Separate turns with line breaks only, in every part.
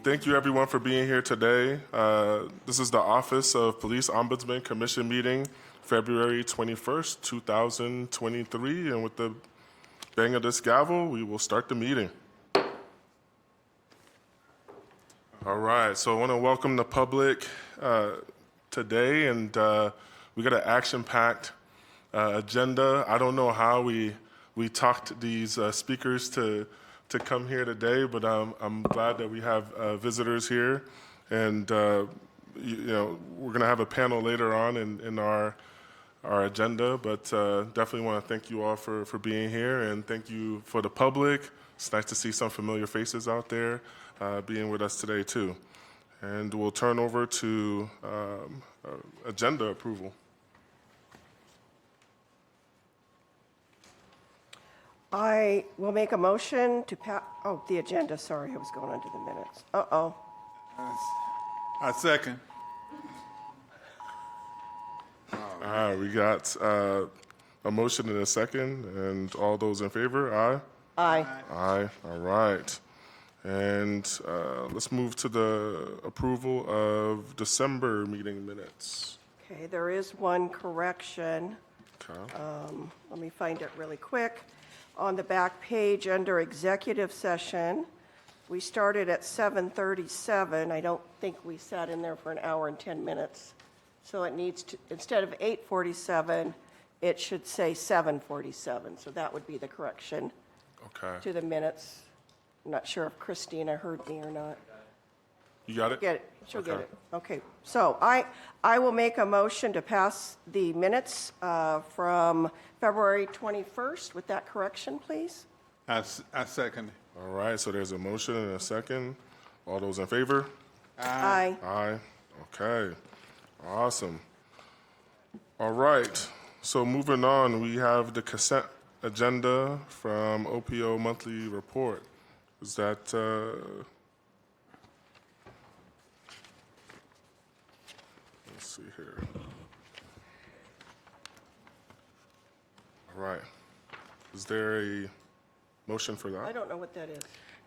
Thank you everyone for being here today. This is the Office of Police Ombudsman Commission meeting, February 21st, 2023. And with the bang of this gavel, we will start the meeting. All right, so I want to welcome the public today, and we got an action-packed agenda. I don't know how we talked these speakers to come here today, but I'm glad that we have visitors here, and we're going to have a panel later on in our agenda, but definitely want to thank you all for being here, and thank you for the public. It's nice to see some familiar faces out there being with us today too. And we'll turn over to agenda approval.
I will make a motion to pass, the agenda, sorry, I was going on to the minutes.
I second.
We got a motion and a second, and all those in favor, aye?
Aye.
Aye, all right. And let's move to the approval of December meeting minutes.
Okay, there is one correction.
Okay.
Let me find it really quick. On the back page, under executive session, we started at 7:37. I don't think we sat in there for an hour and 10 minutes. So it needs to, instead of 8:47, it should say 7:47. So that would be the correction
Okay.
to the minutes. I'm not sure if Christina heard me or not.
You got it?
Get it, she'll get
Okay.
it. Okay, so I will make a motion to pass the minutes from February 21st with that correction, please.
I second it.
All right, so there's a motion and a second. All those in favor?
Aye.
Aye. Okay. Awesome. All right. So moving on, we have the consent agenda from OPO monthly report. Is that let's see here. All right. Is there a motion for
I
that?
don't know what that is.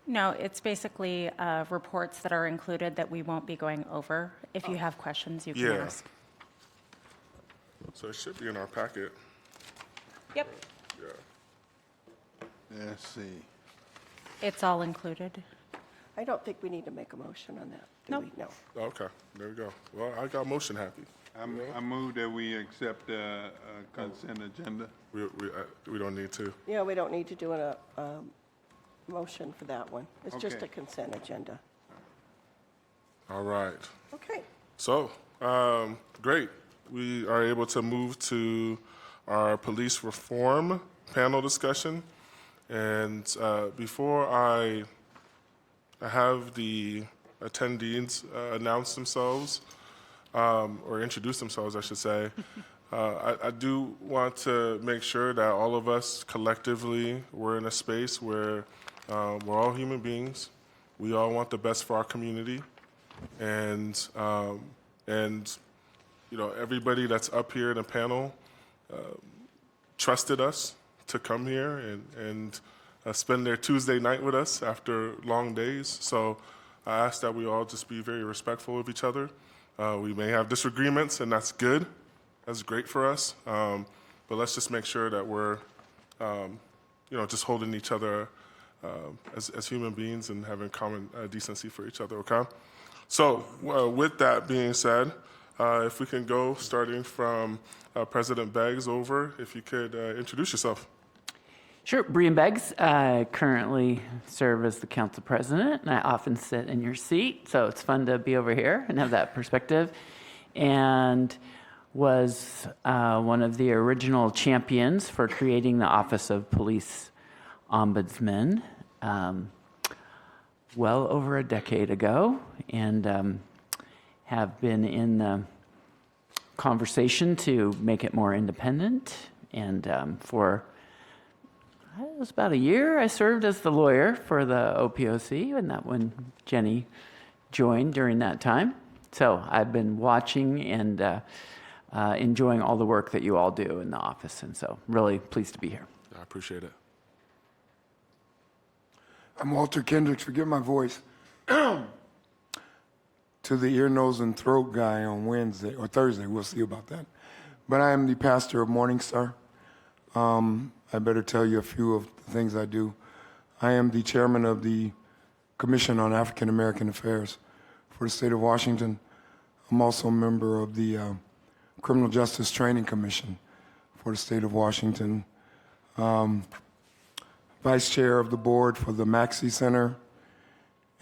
No, it's basically reports that are included that we won't be going over. If you have questions, you can
Yeah.
ask.
So it should be in our packet.
Yep.
Yeah.
Let's see.
It's all included.
I don't think we need to make a motion on that, do
Nope.
we? No.
Okay, there we go. Well, I got motion happy.
I move that we accept the consent agenda.
We don't need to.
Yeah, we don't need to do a motion for that one. It's just
Okay.
a consent agenda.
All right.
Okay.
So, great. We are able to move to our police reform panel discussion. And before I have the attendees announce themselves, or introduce themselves, I should say, I do want to make sure that all of us collectively, we're in a space where we're all human beings. We all want the best for our community. And everybody that's up here in the panel trusted us to come here and spend their Tuesday night with us after long days. So I ask that we all just be very respectful of each other. We may have disagreements, and that's good. That's great for us. But let's just make sure that we're, just holding each other as human beings and having common decency for each other, okay? So with that being said, if we can go starting from President Beggs over, if you could introduce yourself.
Sure. Brian Beggs, currently serve as the council president, and I often sit in your seat, so it's fun to be over here and have that perspective. And was one of the original champions for creating the Office of Police Ombudsman well over a decade ago, and have been in the conversation to make it more independent. And for it was about a year, I served as the lawyer for the OPOC, and that when Jenny joined during that time. So I've been watching and enjoying all the work that you all do in the office, and so really pleased to be here.
I appreciate it.
I'm Walter Kendricks. Forgive my voice. To the ear, nose, and throat guy on Wednesday or Thursday. We'll see about that. But I am the pastor of Morning Star. I better tell you a few of the things I do. I am the chairman of the Commission on African American Affairs for the state of Washington. I'm also a member of the Criminal Justice Training Commission for the state of Washington. Vice chair of the board for the Maxey Center,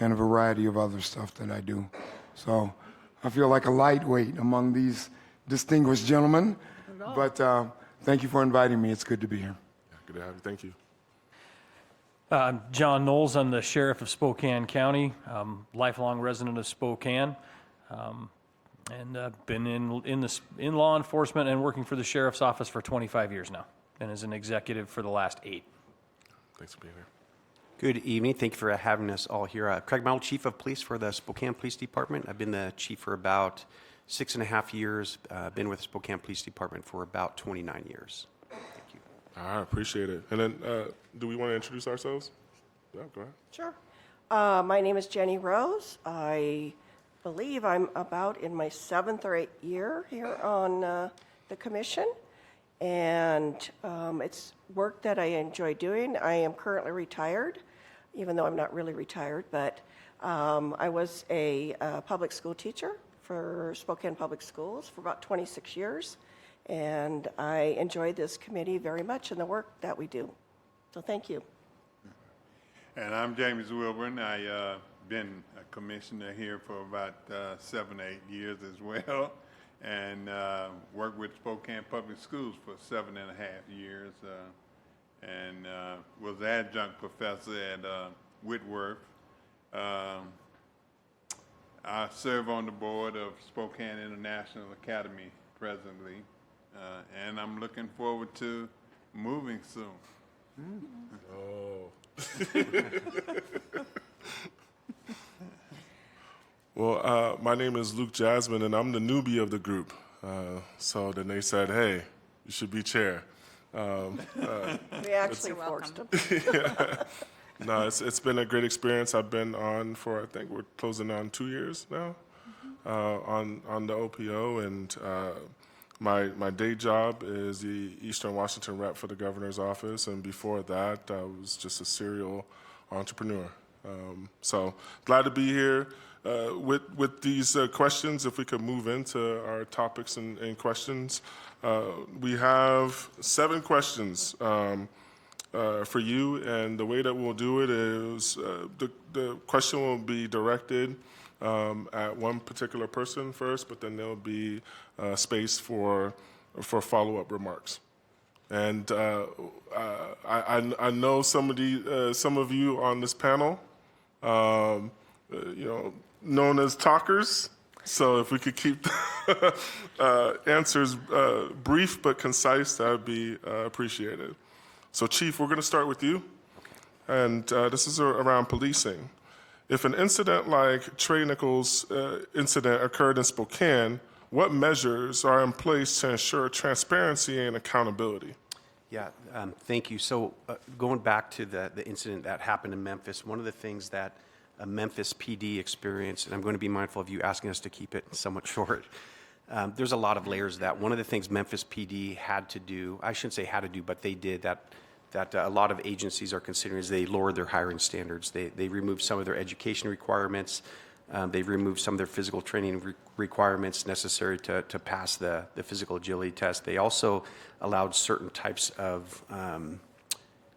and a variety of other stuff that I do. So I feel like a lightweight among these distinguished gentlemen. But thank you for inviting me. It's good to be here.
Yeah, good to have you. Thank you.
I'm John Knowles. I'm the sheriff of Spokane County, lifelong resident of Spokane, and been in law enforcement and working for the sheriff's office for 25 years now, and as an executive for the last 8.
Thanks for being here.
Good evening. Thank you for having us all here. Craig Mount, Chief of Police for the Spokane Police Department. I've been the chief for about 6.5 years. Been with the Spokane Police Department for about 29 years. Thank you.
All right, appreciate it. And then, do we want to introduce ourselves? Yeah, go ahead.
Sure. My name is Jenny Rose. I believe I'm about in my 7th or 8th year here on the commission. And it's work that I enjoy doing. I am currently retired, even though I'm not really retired, but I was a public school teacher for Spokane Public Schools for about 26 years. And I enjoy this committee very much and the work that we do. So thank you.
And I'm James Wilburn. I've been a commissioner here for about 7 or 8 years as well, and worked with Spokane Public Schools for 7.5 years, and was adjunct professor at Whitworth. I serve on the board of Spokane International Academy presently, and I'm looking forward to moving soon.
Oh. Well, my name is Luke Jasmine, and I'm the newbie of the group. So then they said, hey, you should be chair.
We actually forced them.
No, it's been a great experience. I've been on for, I think we're closing on 2 years now on the OPO, and my day job is the Eastern Washington rep for the governor's office, and before that, I was just a serial entrepreneur. So glad to be here. With these questions, if we could move into our topics and questions. We have 7 questions for you, and the way that we'll do it is the question will be directed at one particular person first, but then there'll be space for follow-up remarks. And I know some of you on this panel, known as talkers. So if we could keep the answers brief but concise, that would be appreciated. So Chief, we're going to start with you. And this is around policing. If an incident like Trey Nichols' incident occurred in Spokane, what measures are in place to ensure transparency and accountability?
Yeah, thank you. So going back to the incident that happened in Memphis, one of the things that Memphis PD experienced, and I'm going to be mindful of you asking us to keep it somewhat short, there's a lot of layers to that. One of the things Memphis PD had to do, I shouldn't say had to do, but they did, that a lot of agencies are considering, is they lowered their hiring standards. They removed some of their education requirements. They've removed some of their physical training requirements necessary to pass the physical agility test. They also allowed certain types of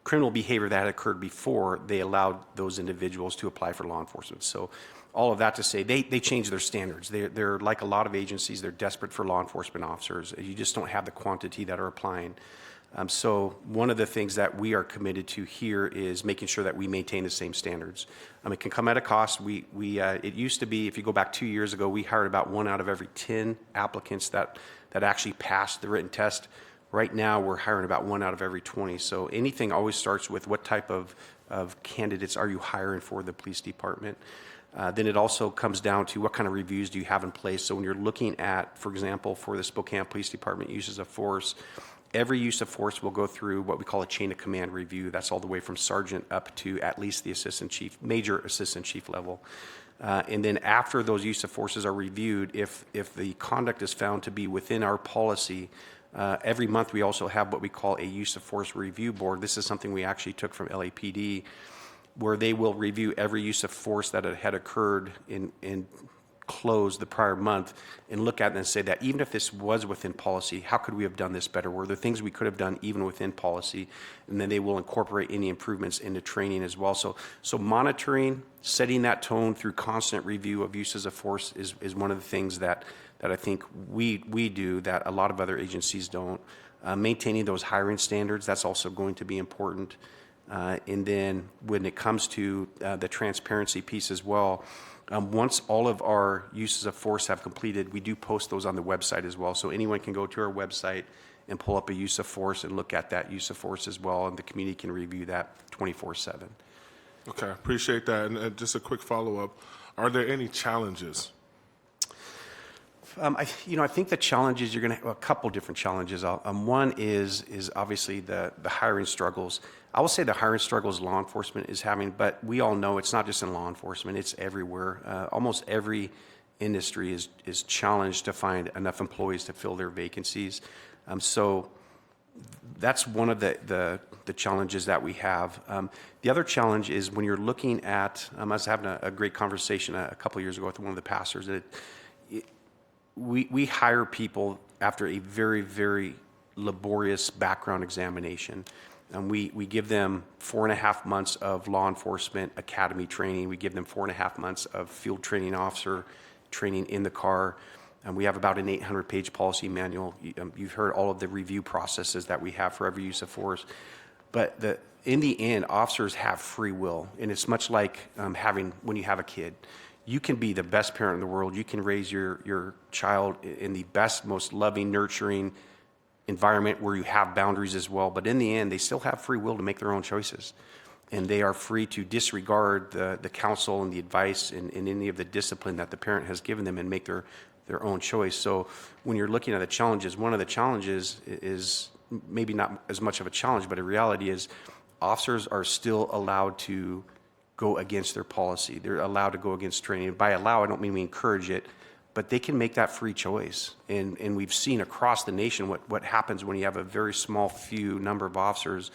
criminal behavior that had occurred before. They allowed those individuals to apply for law enforcement. So all of that to say, they changed their standards. They're like a lot of agencies, they're desperate for law enforcement officers. You just don't have the quantity that are applying. So one of the things that we are committed to here is making sure that we maintain the same standards. It can come at a cost. It used to be, if you go back 2 years ago, we hired about 1 out of every 10 applicants that actually passed the written test. Right now, we're hiring about 1 out of every 20. So anything always starts with what type of candidates are you hiring for the police department. Then it also comes down to what kind of reviews do you have in place. So when you're looking at, for example, for the Spokane Police Department uses of force, every use of force will go through what we call a chain of command review. That's all the way from sergeant up to at least the assistant chief, major assistant chief level. And then after those use of forces are reviewed, if the conduct is found to be within our policy, every month we also have what we call a use of force review board. This is something we actually took from LAPD, where they will review every use of force that had occurred in close the prior month and look at it and say that even if this was within policy, how could we have done this better? Were there things we could have done even within policy? And then they will incorporate any improvements into training as well. So monitoring, setting that tone through constant review of uses of force is one of the things that I think we do that a lot of other agencies don't. Maintaining those hiring standards, that's also going to be important. And then when it comes to the transparency piece as well, once all of our uses of force have completed, we do post those on the website as well. So anyone can go to our website and pull up a use of force and look at that use of force as well, and the community can review that 24/7.
Okay, appreciate that. And just a quick follow-up. Are there any challenges?
I think the challenges, you're going to have a couple different challenges. One is obviously the hiring struggles. I will say the hiring struggles law enforcement is having, but we all know it's not just in law enforcement, it's everywhere. Almost every industry is challenged to find enough employees to fill their vacancies. So that's one of the challenges that we have. The other challenge is when you're looking at, I was having a great conversation a couple of years ago with one of the pastors, that we hire people after a very, very laborious background examination. And we give them 4.5 months of law enforcement academy training. We give them 4.5 months of field training officer training in the car. And we have about an 800-page policy manual. You've heard all of the review processes that we have for every use of force. But in the end, officers have free will. And it's much like when you have a kid. You can be the best parent in the world. You can raise your child in the best, most loving, nurturing environment where you have boundaries as well. But in the end, they still have free will to make their own choices. And they are free to disregard the counsel and the advice and any of the discipline that the parent has given them and make their own choice. So when you're looking at the challenges, one of the challenges is maybe not as much of a challenge, but a reality is officers are still allowed to go against their policy. They're allowed to go against training. By allow, I don't mean we encourage it, but they can make that free choice. And we've seen across the nation what happens when you have a very small few number of officers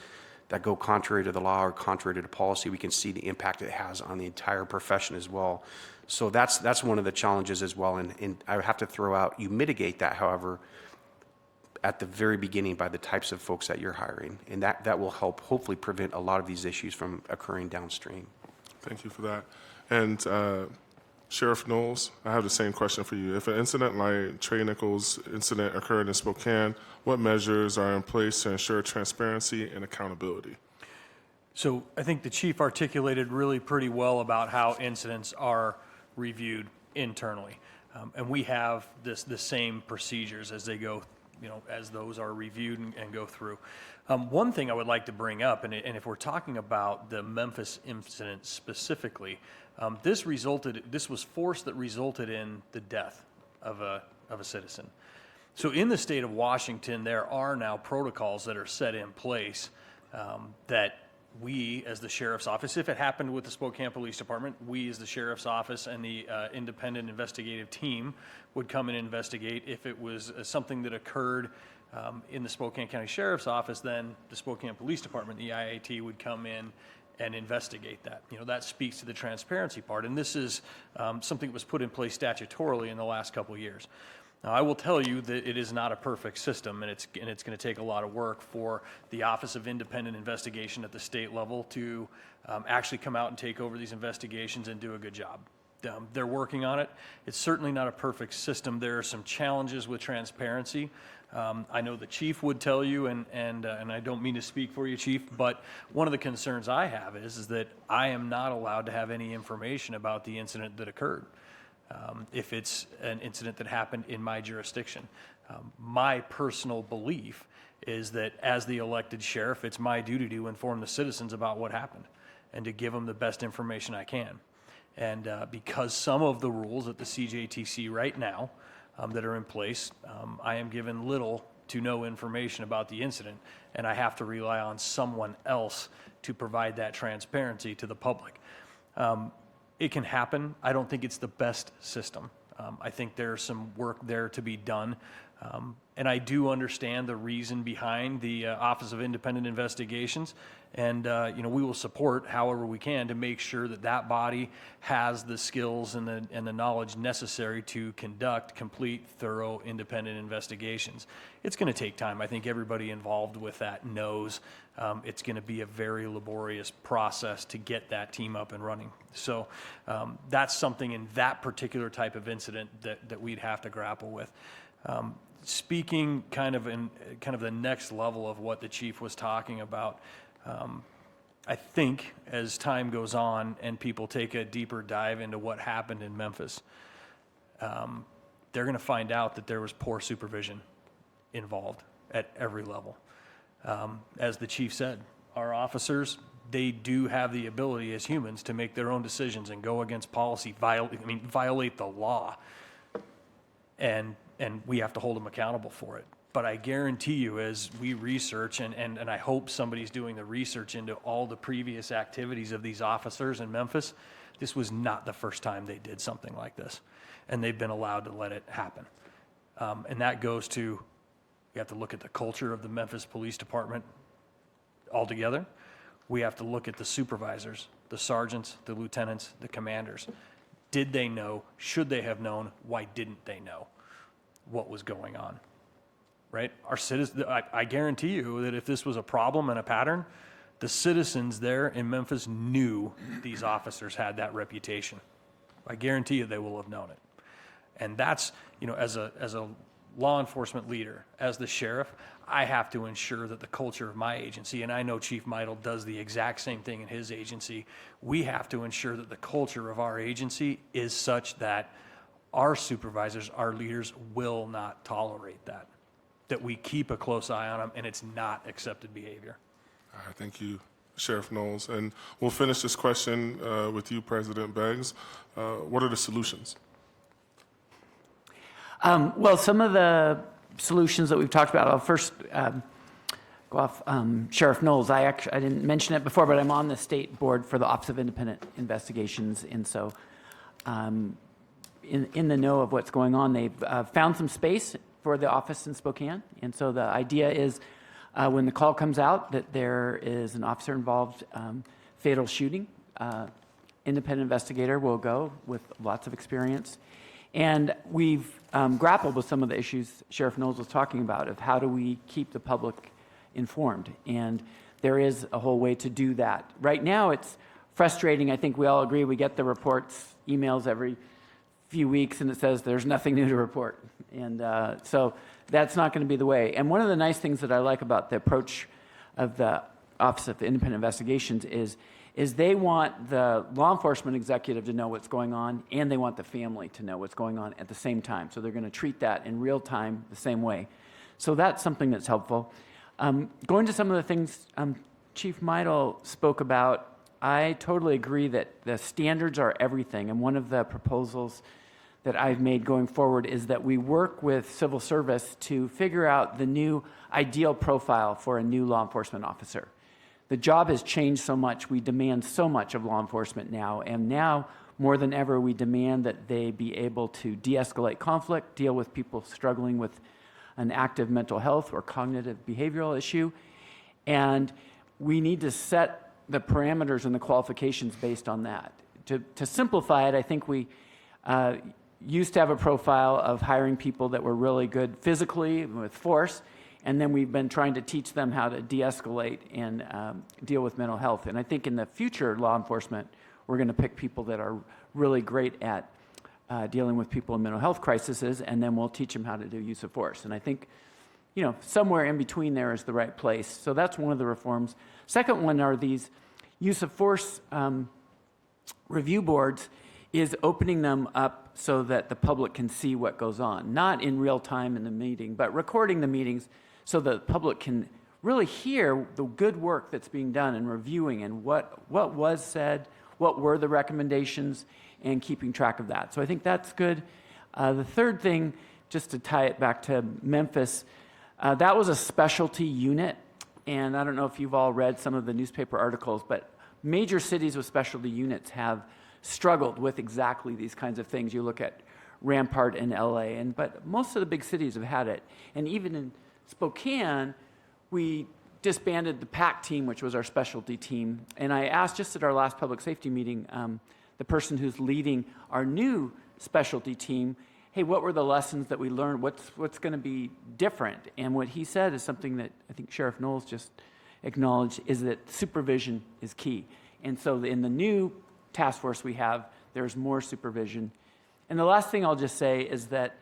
that go contrary to the law or contrary to the policy. We can see the impact it has on the entire profession as well. So that's one of the challenges as well. And I have to throw out, you mitigate that, however, at the very beginning by the types of folks that you're hiring. And that will help hopefully prevent a lot of these issues from occurring downstream.
Thank you for that. And Sheriff Knowles, I have the same question for you. If an incident like Trey Nichols' incident occurred in Spokane, what measures are in place to ensure transparency and accountability?
So I think the chief articulated really pretty well about how incidents are reviewed internally. And we have the same procedures as they go, as those are reviewed and go through. One thing I would like to bring up, and if we're talking about the Memphis incident specifically, this was force that resulted in the death of a citizen. So in the state of Washington, there are now protocols that are set in place that we, as the sheriff's office, if it happened with the Spokane Police Department, we as the sheriff's office and the independent investigative team would come and investigate. If it was something that occurred in the Spokane County Sheriff's Office, then the Spokane Police Department, the IAT, would come in and investigate that. That speaks to the transparency part. And this is something that was put in place statutorily in the last couple of years. Now, I will tell you that it is not a perfect system, and it's going to take a lot of work for the Office of Independent Investigation at the state level to actually come out and take over these investigations and do a good job. They're working on it. It's certainly not a perfect system. There are some challenges with transparency. I know the chief would tell you, and I don't mean to speak for you, chief, but one of the concerns I have is that I am not allowed to have any information about the incident that occurred. If it's an incident that happened in my jurisdiction. My personal belief is that as the elected sheriff, it's my duty to inform the citizens about what happened and to give them the best information I can. And because some of the rules at the CJTC right now that are in place, I am given little to know information about the incident, and I have to rely on someone else to provide that transparency to the public. It can happen. I don't think it's the best system. I think there's some work there to be done. And I do understand the reason behind the Office of Independent Investigations. And, we will support however we can to make sure that that body has the skills and the knowledge necessary to conduct complete, thorough, independent investigations. It's going to take time. I think everybody involved with that knows it's going to be a very laborious process to get that team up and running. So that's something in that particular type of incident that we'd have to grapple with. Speaking kind of the next level of what the chief was talking about, I think as time goes on and people take a deeper dive into what happened in Memphis, they're going to find out that there was poor supervision involved at every level. As the chief said, our officers, they do have the ability as humans to make their own decisions and go against policy, violate the law. And we have to hold them accountable for it. But I guarantee you, as we research, and I hope somebody's doing the research into all the previous activities of these officers in Memphis, this was not the first time they did something like this. And they've been allowed to let it happen. And that goes to, we have to look at the culture of the Memphis Police Department altogether. We have to look at the supervisors, the sergeants, the lieutenants, the commanders. Did they know? Should they have known? Why didn't they know what was going on? Right? Our citizens, I guarantee you that if this was a problem and a pattern, the citizens there in Memphis knew these officers had that reputation. I guarantee you they will have known it. And that's, as a law enforcement leader, as the sheriff, I have to ensure that the culture of my agency, and I know Chief Meidel does the exact same thing in his agency, we have to ensure that the culture of our agency is such that our supervisors, our leaders will not tolerate that we keep a close eye on them, and it's not accepted behavior.
All right, thank you, Sheriff Knowles. And we'll finish this question with you, President Beggs. What are the solutions?
Well, some of the solutions that we've talked about, I'll first go off Sheriff Knowles. I didn't mention it before, but I'm on the state board for the Office of Independent Investigations, and so in the know of what's going on. They've found some space for the office in Spokane, and so the idea is when the call comes out that there is an officer involved, fatal shooting, independent investigator will go with lots of experience. And we've grappled with some of the issues Sheriff Knowles was talking about of how do we keep the public informed, and there is a whole way to do that. Right now it's frustrating. I think we all agree. We get the reports, emails every few weeks, and it says there's nothing new to report. And so that's not going to be the way. And one of the nice things that I like about the approach of the Office of Independent Investigations is they want the law enforcement executive to know what's going on, and they want the family to know what's going on at the same time. So they're going to treat that in real time the same way. So that's something that's helpful. Going to some of the things Chief Meidel spoke about, I totally agree that the standards are everything. And one of the proposals that I've made going forward is that we work with civil service to figure out the new ideal profile for a new law enforcement officer. The job has changed so much. We demand so much of law enforcement now, and now more than ever we demand that they be able to de-escalate conflict, deal with people struggling with an active mental health or cognitive behavioral issue, and we need to set the parameters and the qualifications based on that. To simplify it, I think we used to have a profile of hiring people that were really good physically with force, and then we've been trying to teach them how to de-escalate and deal with mental health. And I think in the future law enforcement, we're going to pick people that are really great at dealing with people in mental health crises, and then we'll teach them how to do use of force. And I think, somewhere in between there is the right place. So that's one of the reforms. Second one are these use of force review boards, is opening them up so that the public can see what goes on, not in real time in the meeting, but recording the meetings so the public can really hear the good work that's being done and reviewing and what was said, what were the recommendations, and keeping track of that. So I think that's good. The third thing, just to tie it back to Memphis, That was a specialty unit, and I don't know if you've all read some of the newspaper articles, but major cities with specialty units have struggled with exactly these kinds of things. You look at Rampart in LA, but most of the big cities have had it. And even in Spokane, we disbanded the PAC team, which was our specialty team. And I asked just at our last public safety meeting, the person who's leading our new specialty team, hey, what were the lessons that we learned? What's going to be different? And what he said is something that I think Sheriff Knowles just acknowledged, is that supervision is key. And so in the new task force we have, there's more supervision. And the last thing I'll just say is that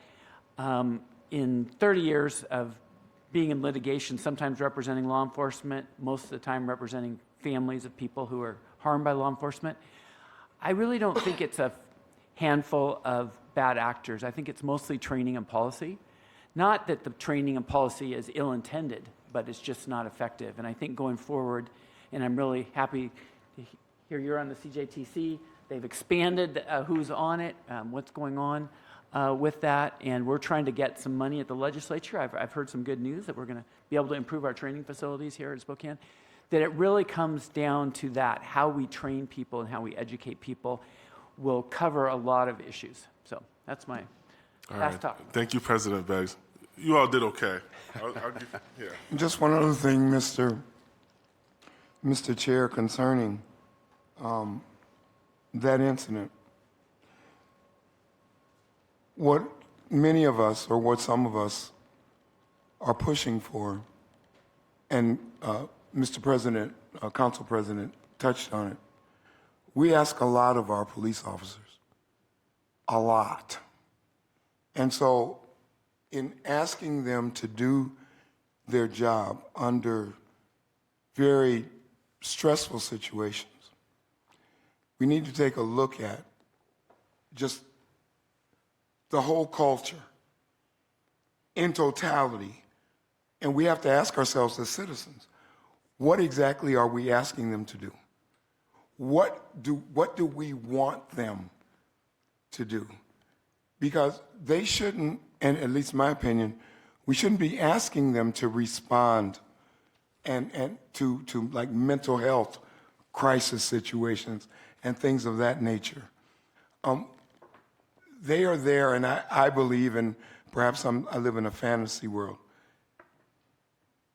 in 30 years of being in litigation, sometimes representing law enforcement, most of the time representing families of people who are harmed by law enforcement, I really don't think it's a handful of bad actors. I think it's mostly training and policy. Not that the training and policy is ill-intended, but it's just not effective. And I think going forward, and I'm really happy to hear you're on the CJTC, they've expanded who's on it, what's going on with that, and we're trying to get some money at the legislature. I've heard some good news that we're going to be able to improve our training facilities here in Spokane, that it really comes down to that, how we train people and how we educate people will cover a lot of issues. So that's my last talk.
Thank you, President Beggs. You all did okay. I'll give, yeah.
Just one other thing, Mr. Chair, concerning that incident. What many of us, or what some of us, are pushing for, and Mr. President, Council President touched on it, we ask a lot of our police officers. A lot. And so in asking them to do their job under very stressful situations, we need to take a look at just the whole culture in totality. And we have to ask ourselves as citizens, what exactly are we asking them to do? What do we want them to do? Because they shouldn't, and at least my opinion, we shouldn't be asking them to respond and to like mental health crisis situations and things of that nature. They are there, and I believe, and perhaps I live in a fantasy world.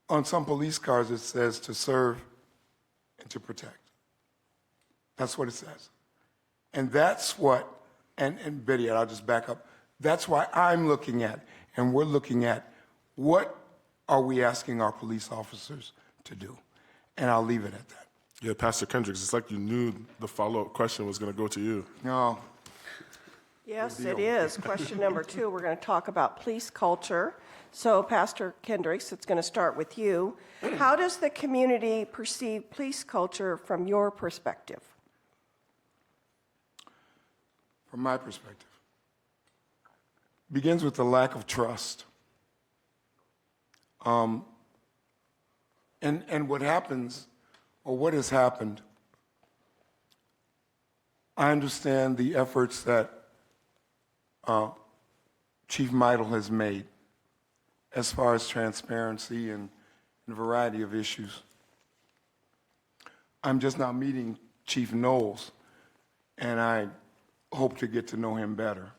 On some police cars it says to serve and to protect. That's what it says. And that's what, and Betty, I'll just back up, that's why I'm looking at, and we're looking at, what are we asking our police officers to do? And I'll leave it at that.
Yeah, Pastor Kendricks, it's like you knew the follow-up question was going to go to you.
No.
Yes, it is. Question number 2, we're going to talk about police culture. So, Pastor Kendricks, it's going to start with you. How does the community perceive police culture from your perspective?
From my perspective, begins with the lack of trust. And what happens, or what has happened, I understand the efforts that Chief Meidel has made as far as transparency and a variety of issues. I'm just now meeting Chief Knowles, and I hope to get to know him better.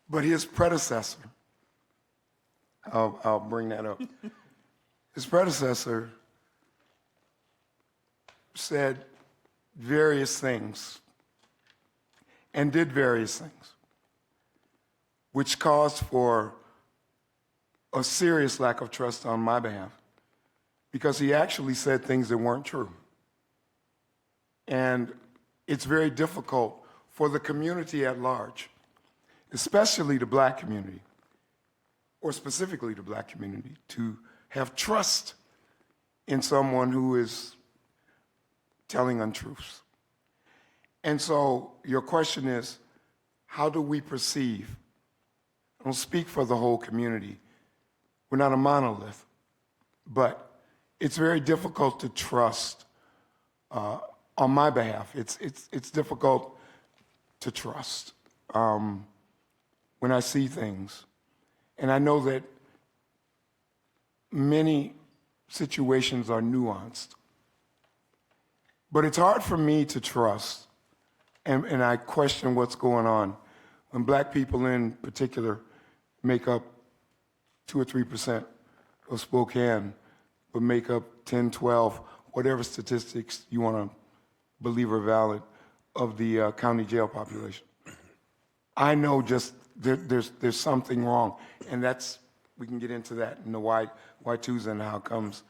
But his predecessor, I'll bring that up. His predecessor said various things and did various things, which caused for a serious lack of trust on my behalf, because he actually said things that weren't true. And it's very difficult for the community at large, especially the black community, or specifically the black community, to have trust in someone who is telling untruths. And so your question is, how do we perceive? I don't speak for the whole community. We're not a monolith. But it's very difficult to trust on my behalf. It's difficult to trust when I see things. And I know that many situations are nuanced. But it's hard for me to trust, and I question what's going on when black people in particular make up 2 or 3% of Spokane, but make up 10, 12, whatever statistics you want to believe are valid of the county jail population. I know just there's something wrong, and we can get into that and the why twos and how comes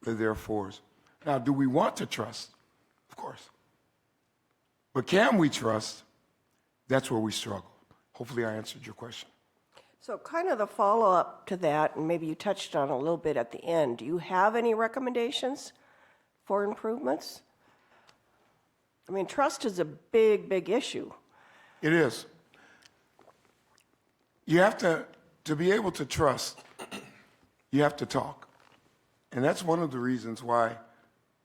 the therefores. Now, do we want to trust? Of course. But can we trust? That's where we struggle. Hopefully I answered your question.
So kind of the follow-up to that, and maybe you touched on it a little bit at the end, do you have any recommendations for improvements? I mean, trust is a big, big issue.
It is. You have to be able to trust, you have to talk. And that's one of the reasons why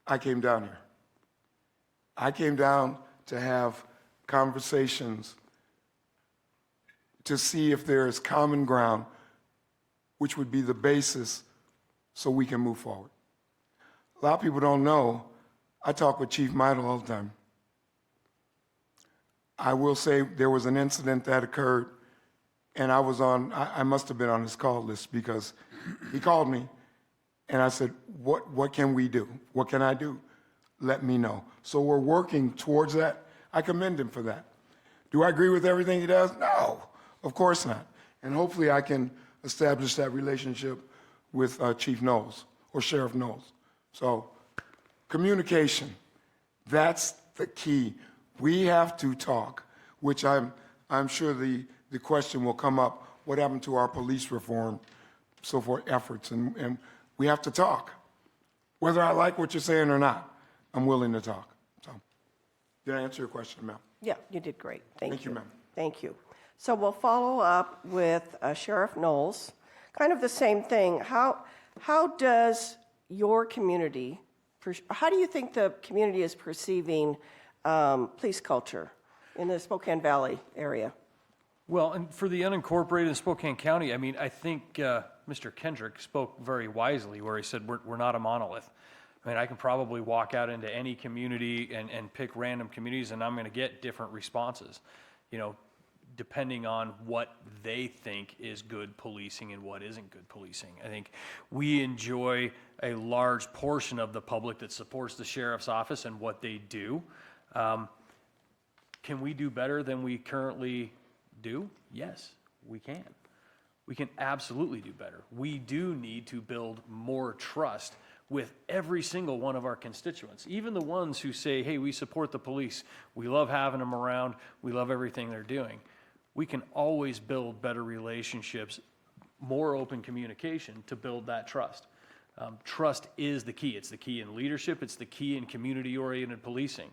I came down here. I came down to have conversations to see if there is common ground, which would be the basis so we can move forward. A lot of people don't know, I talk with Chief Meidel all the time. I will say there was an incident that occurred, and I must have been on his call list because he called me, and I said, what can we do? What can I do? Let me know. So we're working towards that. I commend him for that. Do I agree with everything he does? No, of course not. And hopefully I can establish that relationship with Chief Knowles or Sheriff Knowles. So communication, that's the key. We have to talk, which I'm sure the question will come up, what happened to our police reform, so forth, efforts, and we have to talk. Whether I like what you're saying or not, I'm willing to talk. So, did I answer your question, ma'am?
Yeah, you did great. Thank you.
Thank you, ma'am.
Thank you. So we'll follow up with Sheriff Knowles. Kind of the same thing. How does your community, how do you think the community is perceiving police culture in the Spokane Valley area?
Well, and for the unincorporated in Spokane County, I mean, I think Mr. Kendrick spoke very wisely where he said we're not a monolith. I mean, I can probably walk out into any community and pick random communities, and I'm going to get different responses, you know, depending on what they think is good policing and what isn't good policing. I think we enjoy a large portion of the public that supports the sheriff's office and what they do. Can we do better than we currently do? Yes, we can. We can absolutely do better. We do need to build more trust with every single one of our constituents, even the ones who say, hey, we support the police, we love having them around, we love everything they're doing. We can always build better relationships, more open communication to build that trust. Trust is the key. It's the key in leadership. It's the key in community-oriented policing.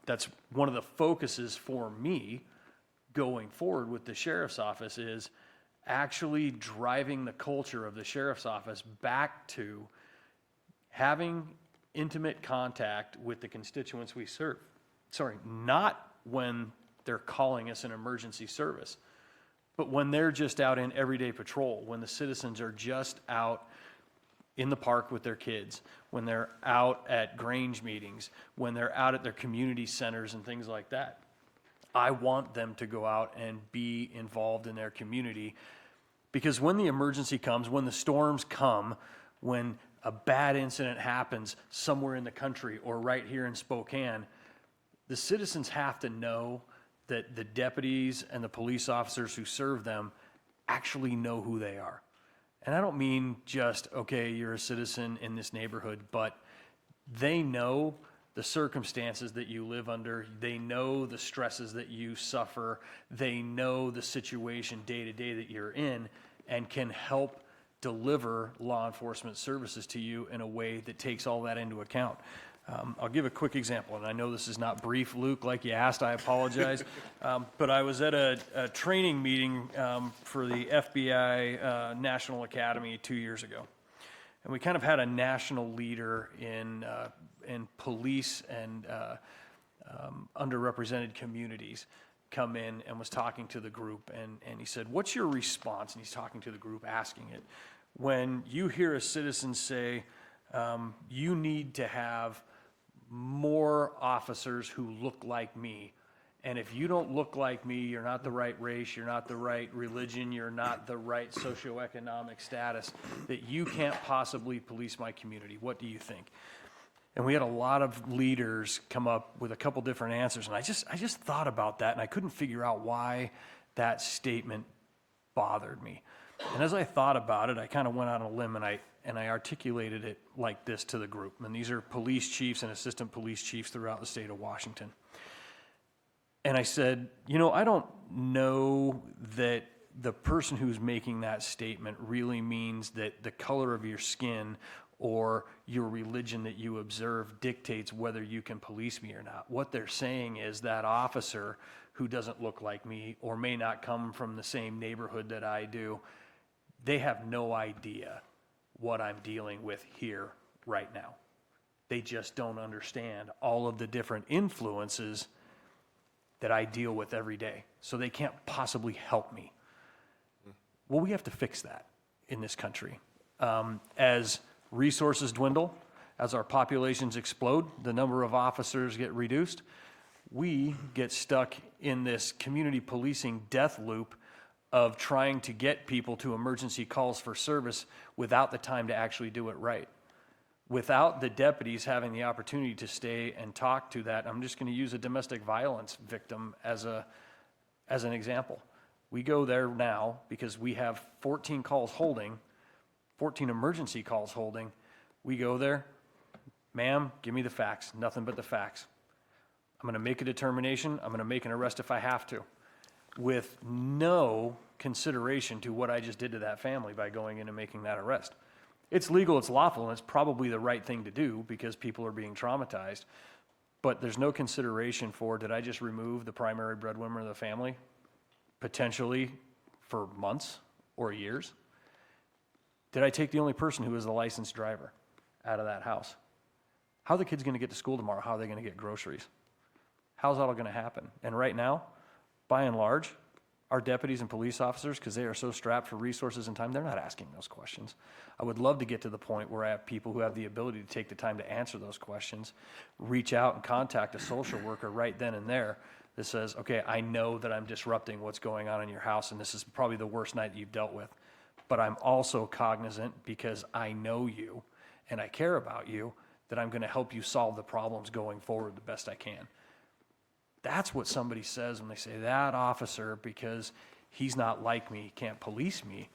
That's one of the focuses for me going forward with the sheriff's office is actually driving the culture of the sheriff's office back to having intimate contact with the constituents we serve. Sorry, not when they're calling us an emergency service, but when they're just out in everyday patrol, when the citizens are just out in the park with their kids, when they're out at Grange meetings, when they're out at their community centers and things like that. I want them to go out and be involved in their community because when the emergency comes, when the storms come, when a bad incident happens somewhere in the country or right here in Spokane, the citizens have to know that the deputies and the police officers who serve them actually know who they are. And I don't mean just, okay, you're a citizen in this neighborhood, but they know the circumstances that you live under. They know the stresses that you suffer. They know the situation day to day that you're in and can help deliver law enforcement services to you in a way that takes all that into account. I'll give a quick example, and I know this is not brief, Luke, like you asked, I apologize. But I was at a training meeting for the FBI National Academy 2 years ago. And we kind of had a national leader in police and underrepresented communities come in and was talking to the group, and he said, "What's your response?" And he's talking to the group, asking it, when you hear a citizen say, you need to have more officers who look like me, and if you don't look like me, you're not the right race, you're not the right religion, you're not the right socioeconomic status, that you can't possibly police my community. What do you think? And we had a lot of leaders come up with a couple different answers, and I just thought about that, and I couldn't figure out why that statement bothered me. And as I thought about it, I kind of went on a limb, and I articulated it like this to the group. And these are police chiefs and assistant police chiefs throughout the state of Washington. And I said, I don't know that the person who's making that statement really means that the color of your skin or your religion that you observe dictates whether you can police me or not. What they're saying is that officer who doesn't look like me or may not come from the same neighborhood that I do, they have no idea what I'm dealing with here right now. They just don't understand all of the different influences that I deal with every day. So they can't possibly help me. Well, we have to fix that in this country. As resources dwindle, as our populations explode, the number of officers get reduced, we get stuck in this community policing death loop of trying to get people to emergency calls for service without the time to actually do it right. Without the deputies having the opportunity to stay and talk to that, I'm just going to use a domestic violence victim as an example. We go there now because we have 14 calls holding, 14 emergency calls holding. We go there, ma'am, give me the facts, nothing but the facts. I'm going to make a determination, I'm going to make an arrest if I have to, with no consideration to what I just did to that family by going in and making that arrest. It's legal, it's lawful, and it's probably the right thing to do because people are being traumatized. But there's no consideration for, did I just remove the primary breadwinner of the family, potentially for months or years? Did I take the only person who is a licensed driver out of that house? How are the kids going to get to school tomorrow? How are they going to get groceries? How's that all going to happen? And right now, by and large, our deputies and police officers, because they are so strapped for resources and time, they're not asking those questions. I would love to get to the point where I have people who have the ability to take the time to answer those questions, reach out and contact a social worker right then and there that says, okay, I know that I'm disrupting what's going on in your house, and this is probably the worst night that you've dealt with. But I'm also cognizant, because I know you and I care about you, that I'm going to help you solve the problems going forward the best I can. That's what somebody says when they say that officer, because he's not like me, can't police me.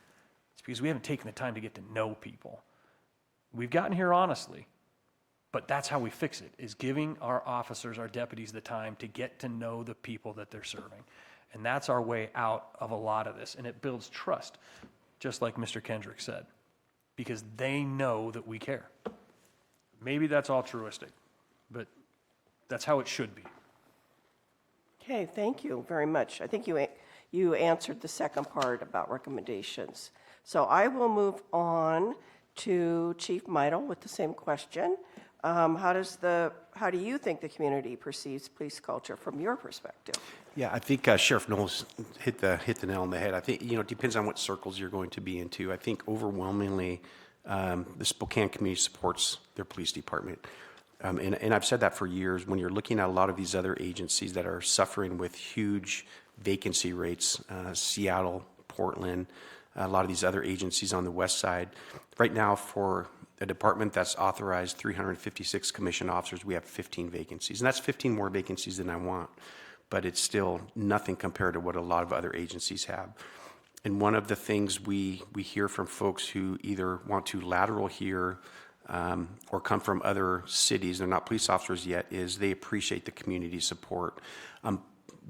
It's because we haven't taken the time to get to know people. We've gotten here honestly, but that's how we fix it, is giving our officers, our deputies, the time to get to know the people that they're serving. And that's our way out of a lot of this. And it builds trust, just like Mr. Kendrick said, because they know that we care. Maybe that's altruistic, but that's how it should be.
Okay, thank you very much. I think you answered the second part about recommendations. So I will move on to Chief Meidel with the same question. How do you think the community perceives police culture from your perspective?
Yeah, I think Sheriff Knowles hit the nail on the head. I think, it depends on what circles you're going to be into. I think overwhelmingly the Spokane community supports their police department. And I've said that for years. When you're looking at a lot of these other agencies that are suffering with huge vacancy rates, Seattle, Portland, a lot of these other agencies on the west side, right now for a department that's authorized 356 commissioned officers, we have 15 vacancies. And that's 15 more vacancies than I want. But it's still nothing compared to what a lot of other agencies have. And one of the things we hear from folks who either want to lateral here or come from other cities, they're not police officers yet, is they appreciate the community support.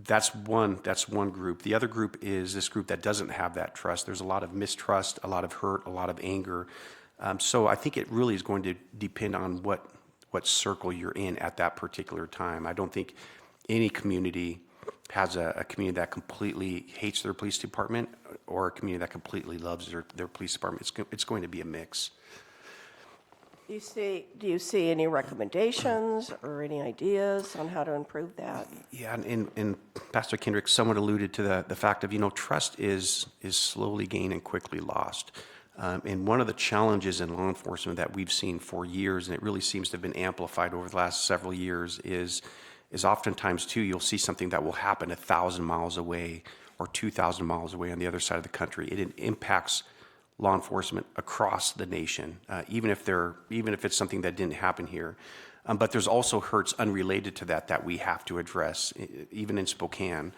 That's one group. The other group is this group that doesn't have that trust. There's a lot of mistrust, a lot of hurt, a lot of anger. So I think it really is going to depend on what circle you're in at that particular time. I don't think any community has a community that completely hates their police department or a community that completely loves their police department. It's going to be a mix.
Do you see any recommendations or any ideas on how to improve that?
Yeah, and Pastor Kendrick somewhat alluded to the fact of, trust is slowly gained and quickly lost. And one of the challenges in law enforcement that we've seen for years, and it really seems to have been amplified over the last several years, is oftentimes, too, you'll see something that will happen 1,000 miles away or 2,000 miles away on the other side of the country. It impacts law enforcement across the nation, even if it's something that didn't happen here. But there's also hurts unrelated to that we have to address, even in Spokane.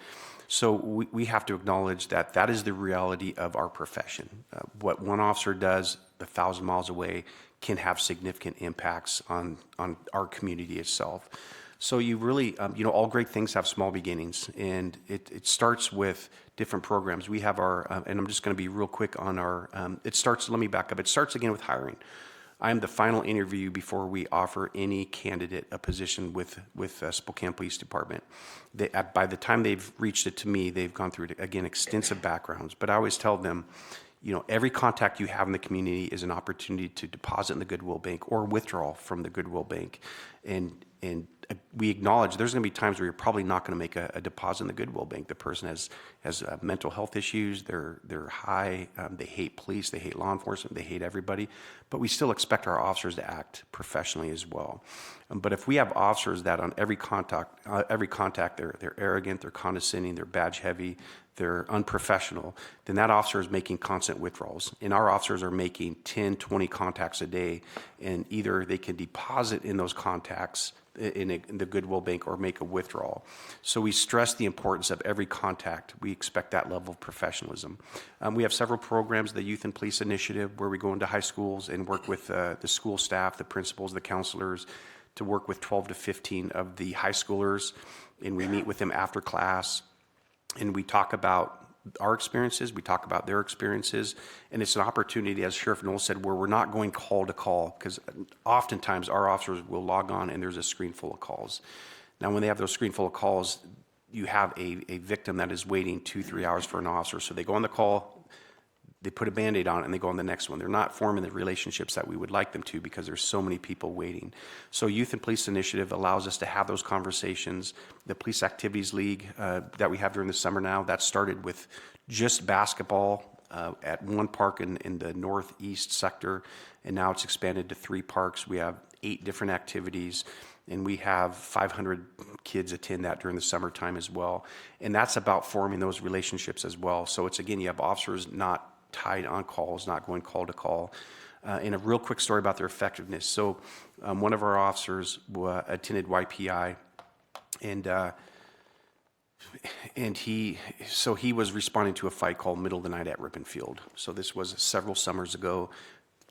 So we have to acknowledge that is the reality of our profession. What one officer does 1,000 miles away can have significant impacts on our community itself. So you really, all great things have small beginnings, and it starts with different programs. We have our, and I'm just going to be real quick on our, let me back up. It starts again with hiring. I am the final interview before we offer any candidate a position with Spokane Police Department. By the time they've reached it to me, they've gone through, again, extensive backgrounds. But I always tell them, every contact you have in the community is an opportunity to deposit in the Goodwill Bank or withdraw from the Goodwill Bank. And we acknowledge there's going to be times where you're probably not going to make a deposit in the Goodwill Bank. The person has mental health issues. They're high. They hate police. They hate law enforcement. They hate everybody. But we still expect our officers to act professionally as well. But if we have officers that on every contact, they're arrogant, they're condescending, they're badge heavy, they're unprofessional, then that officer is making constant withdrawals. And our officers are making 10, 20 contacts a day, and either they can deposit in those contacts in the Goodwill Bank or make a withdrawal. So we stress the importance of every contact. We expect that level of professionalism. We have several programs, the Youth and Police Initiative, where we go into high schools and work with the school staff, the principals, the counselors, to work with 12 to 15 of the high schoolers, and we meet with them after class, and we talk about our experiences, we talk about their experiences, and it's an opportunity, as Sheriff Knowles said, where we're not going call to call, because oftentimes our officers will log on and there's a screen full of calls. Now, when they have those screen full of calls, you have a victim that is waiting 2-3 hours for an officer. So they go on the call, they put a Band-Aid on it, and they go on the next one. They're not forming the relationships that we would like them to because there's so many people waiting. So Youth and Police Initiative allows us to have those conversations. The Police Activities League that we have during the summer now, that started with just basketball at one park in the northeast sector, and now it's expanded to 3 parks. We have 8 different activities, and we have 500 kids attend that during the summertime as well. And that's about forming those relationships as well. So it's, again, you have officers not tied on calls, not going call to call. And a real quick story about their effectiveness. So one of our officers attended YPI, and he was responding to a fight called Middle of the Night at Ripon Field. So this was several summers ago.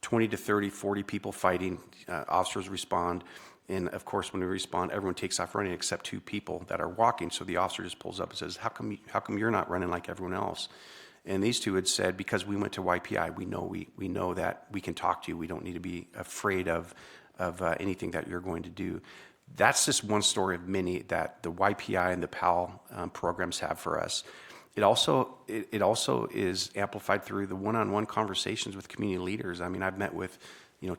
20 to 30, 40 people fighting. Officers respond. And of course, when we respond, everyone takes off running except 2 people that are walking. So the officer just pulls up and says, how come you're not running like everyone else? And these 2 had said, because we went to YPI, we know that we can talk to you. We don't need to be afraid of anything that you're going to do. That's just one story of many that the YPI and the PAL programs have for us. It also is amplified through the one-on-one conversations with community leaders. I mean, I've met with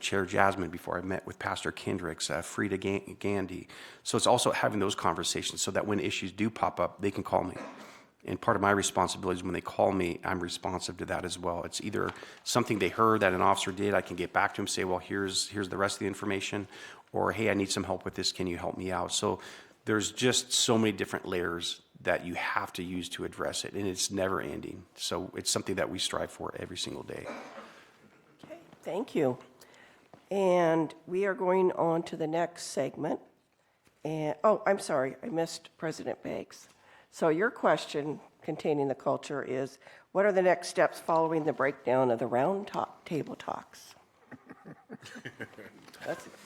Chair Jasmine before. I've met with Pastor Kendricks, Frida Gandy. So it's also having those conversations so that when issues do pop up, they can call me. And part of my responsibility is when they call me, I'm responsive to that as well. It's either something they heard that an officer did, I can get back to him and say, well, here's the rest of the information, or hey, I need some help with this, can you help me out? So there's just so many different layers that you have to use to address it, and it's never ending. So it's something that we strive for every single day.
Okay, thank you. And we are going on to the next segment. And I'm sorry, I missed President Banks. So your question containing the culture is, what are the next steps following the breakdown of the round table talks?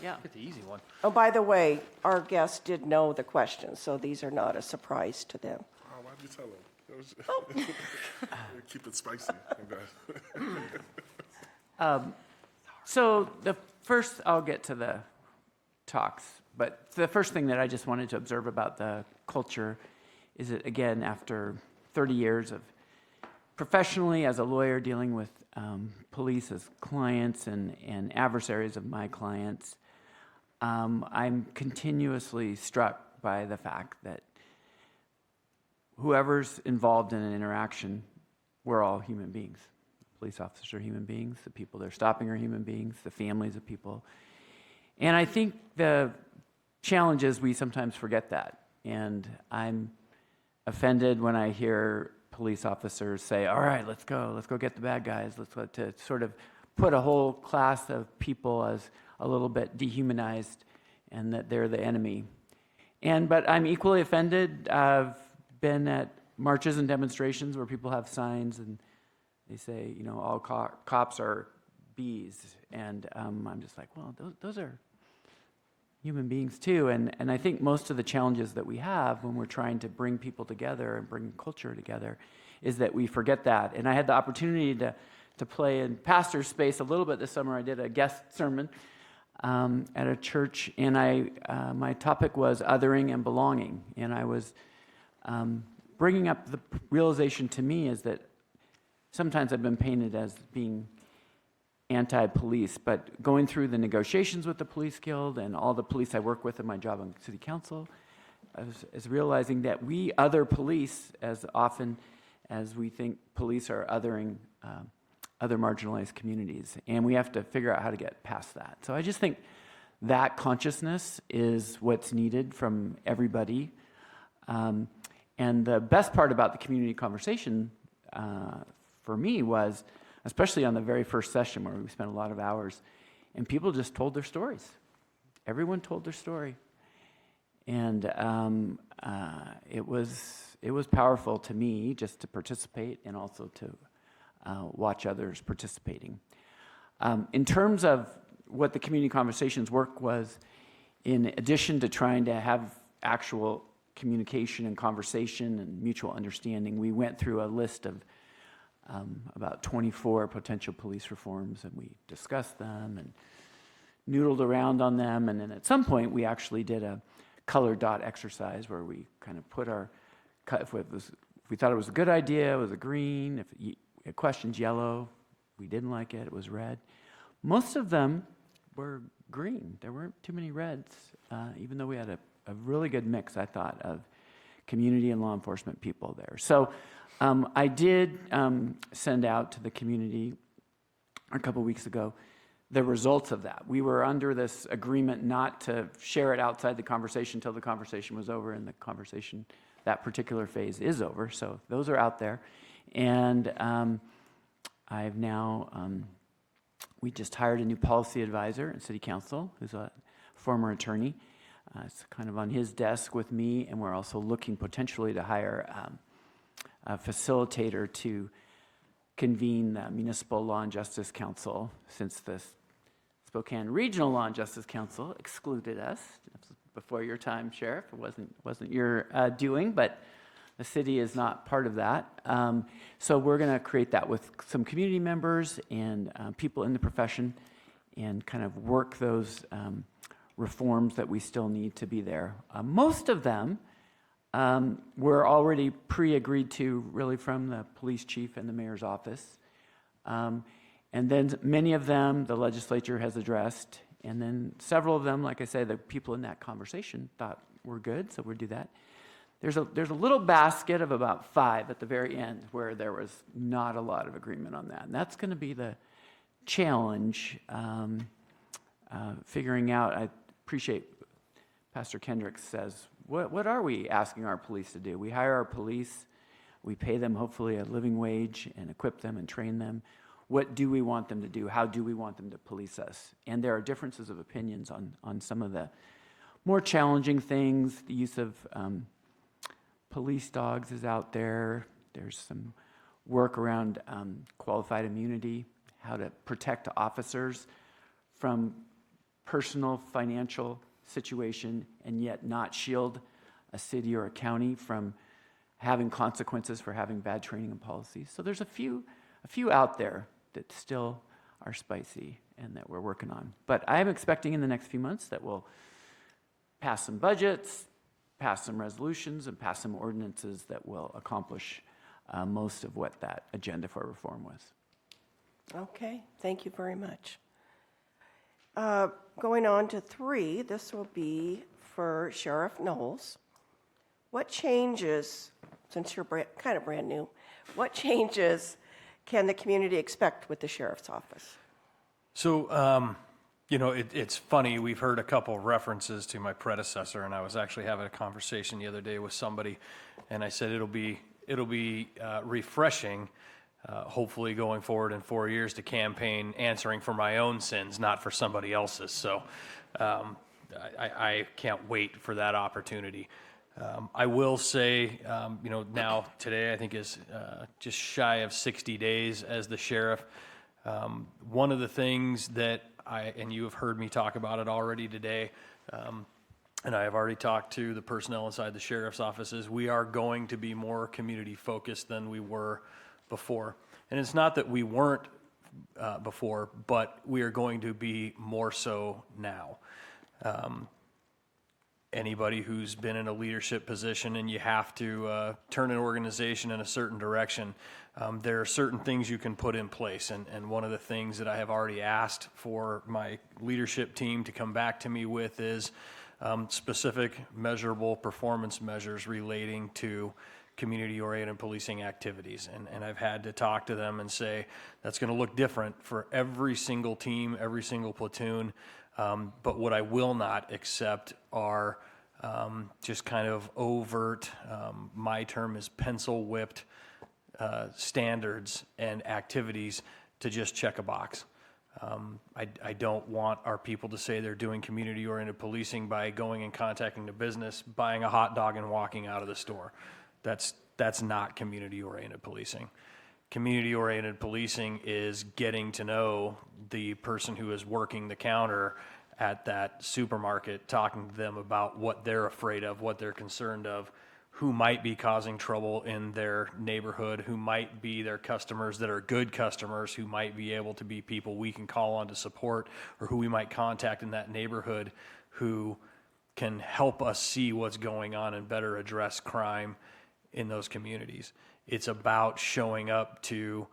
Yeah.
Get the easy one.
Oh, by the way, our guests did know the questions, so these are not a surprise to them.
Oh, why'd you tell them? Keep it spicy.
So I'll get to the talks, but the first thing that I just wanted to observe about the culture is that, again, after 30 years of professionally as a lawyer dealing with police as clients and adversaries of my clients, I'm continuously struck by the fact that whoever's involved in an interaction, we're all human beings. Police officers are human beings. The people they're stopping are human beings. The families of people. And I think the challenge is we sometimes forget that. And I'm offended when I hear police officers say, all right, let's go get the bad guys. To sort of put a whole class of people as a little bit dehumanized and that they're the enemy. But I'm equally offended. I've been at marches and demonstrations where people have signs and they say, all cops are bees. And I'm just like, well, those are human beings too. And I think most of the challenges that we have when we're trying to bring people together and bring culture together is that we forget that. And I had the opportunity to play in pastor space a little bit this summer. I did a guest sermon at a church, and my topic was othering and belonging. And I was bringing up the realization to me is that sometimes I've been painted as being anti-police, but going through the negotiations with the police guild and all the police I work with in my job on city council, I was realizing that we other police as often as we think police are othering other marginalized communities, and we have to figure out how to get past that. So I just think that consciousness is what's needed from everybody. And the best part about the community conversation for me was, especially on the very first session where we spent a lot of hours, and people just told their stories. Everyone told their story. And it was powerful to me just to participate and also to watch others participating. In terms of what the community conversations work was, in addition to trying to have actual communication and conversation and mutual understanding, we went through a list of about 24 potential police reforms, and we discussed them and noodled around on them. And then at some point, we actually did a color dot exercise where we kind of put if we thought it was a good idea, it was a green. If it questions yellow, we didn't like it, it was red. Most of them were green. There weren't too many reds, even though we had a really good mix, I thought, of community and law enforcement people there. So I did send out to the community a couple weeks ago the results of that. We were under this agreement not to share it outside the conversation until the conversation was over, and the conversation, that particular phase, is over. So those are out there. And I've now, we just hired a new policy advisor in City Council who's a former attorney. It's kind of on his desk with me, and we're also looking potentially to hire a facilitator to convene the Municipal Law and Justice Council, since the Spokane Regional Law and Justice Council excluded us. Before your time, Sheriff. It wasn't your doing, but the city is not part of that. So we're going to create that with some community members and people in the profession and kind of work those reforms that we still need to be there. Most of them were already pre-agreed to, really, from the police chief and the mayor's office. And then many of them the legislature has addressed. And then several of them, like I say, the people in that conversation thought were good, so we'll do that. There's a little basket of about 5 at the very end where there was not a lot of agreement on that. And that's going to be the challenge, figuring out. I appreciate Pastor Kendrick says, what are we asking our police to do? We hire our police, we pay them hopefully a living wage and equip them and train them. What do we want them to do? How do we want them to police us? And there are differences of opinions on some of the more challenging things. The use of police dogs is out there. There's some work around qualified immunity, how to protect officers from personal financial situation and yet not shield a city or a county from having consequences for having bad training and policies. So there's a few out there that still are spicy and that we're working on. But I'm expecting in the next few months that we'll pass some budgets, pass some resolutions, and pass some ordinances that will accomplish most of what that agenda for reform was.
Okay, thank you very much. Going on to 3, this will be for Sheriff Knowles. What changes, since you're kind of brand new, what changes can the community expect with the sheriff's office?
So, it's funny, we've heard a couple references to my predecessor, and I was actually having a conversation the other day with somebody, and I said it'll be refreshing, hopefully going forward in 4 years, to campaign answering for my own sins, not for somebody else's. So I can't wait for that opportunity. I will say, now today I think is just shy of 60 days as the sheriff. One of the things that and you have heard me talk about it already today, and I have already talked to the personnel inside the sheriff's offices, we are going to be more community focused than we were before. And it's not that we weren't before, but we are going to be more so now. Anybody who's been in a leadership position and you have to turn an organization in a certain direction, there are certain things you can put in place. And one of the things that I have already asked for my leadership team to come back to me with is specific measurable performance measures relating to community-oriented policing activities. And I've had to talk to them and say, that's going to look different for every single team, every single platoon. But what I will not accept are just kind of overt, my term is pencil-whipped standards and activities to just check a box. I don't want our people to say they're doing community-oriented policing by going and contacting the business, buying a hot dog, and walking out of the store. That's not community-oriented policing. Community-oriented policing is getting to know the person who is working the counter at that supermarket, talking to them about what they're afraid of, what they're concerned of, who might be causing trouble in their neighborhood, who might be their customers that are good customers, who might be able to be people we can call on to support, or who we might contact in that neighborhood who can help us see what's going on and better address crime in those communities. It's about showing up to,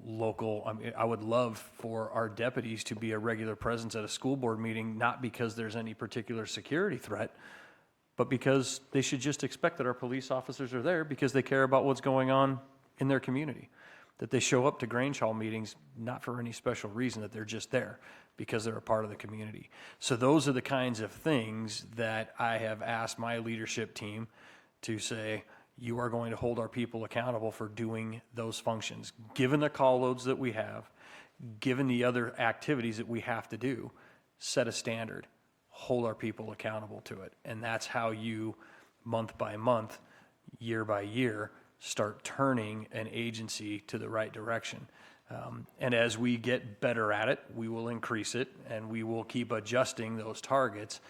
local. I mean, I would love for our deputies to be a regular presence at a school board meeting, not because there's any particular security threat, but because they should just expect that our police officers are there because they care about what's going on in their community. That they show up to Grange Hall meetings not for any special reason, that they're just there because they're a part of the community. So those are the kinds of things that I have asked my leadership team to say, you are going to hold our people accountable for doing those functions. Given the call loads that we have, given the other activities that we have to do, set a standard, hold our people accountable to it. And that's how you, month by month, year by year, start turning an agency to the right direction. And as we get better at it, we will increase it, and we will keep adjusting those targets.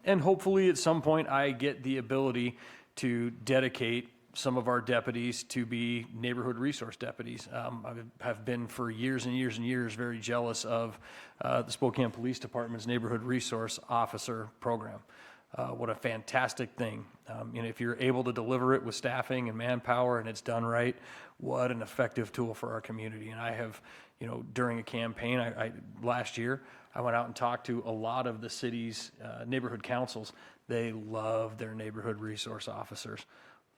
And hopefully at some point I get the ability to dedicate some of our deputies to be neighborhood resource deputies. I have been for years and years and years very jealous of the Spokane Police Department's Neighborhood Resource Officer program. What a fantastic thing. If you're able to deliver it with staffing and manpower and it's done right, what an effective tool for our community. And I have, during a campaign, last year, I went out and talked to a lot of the city's neighborhood councils. They love their neighborhood resource officers,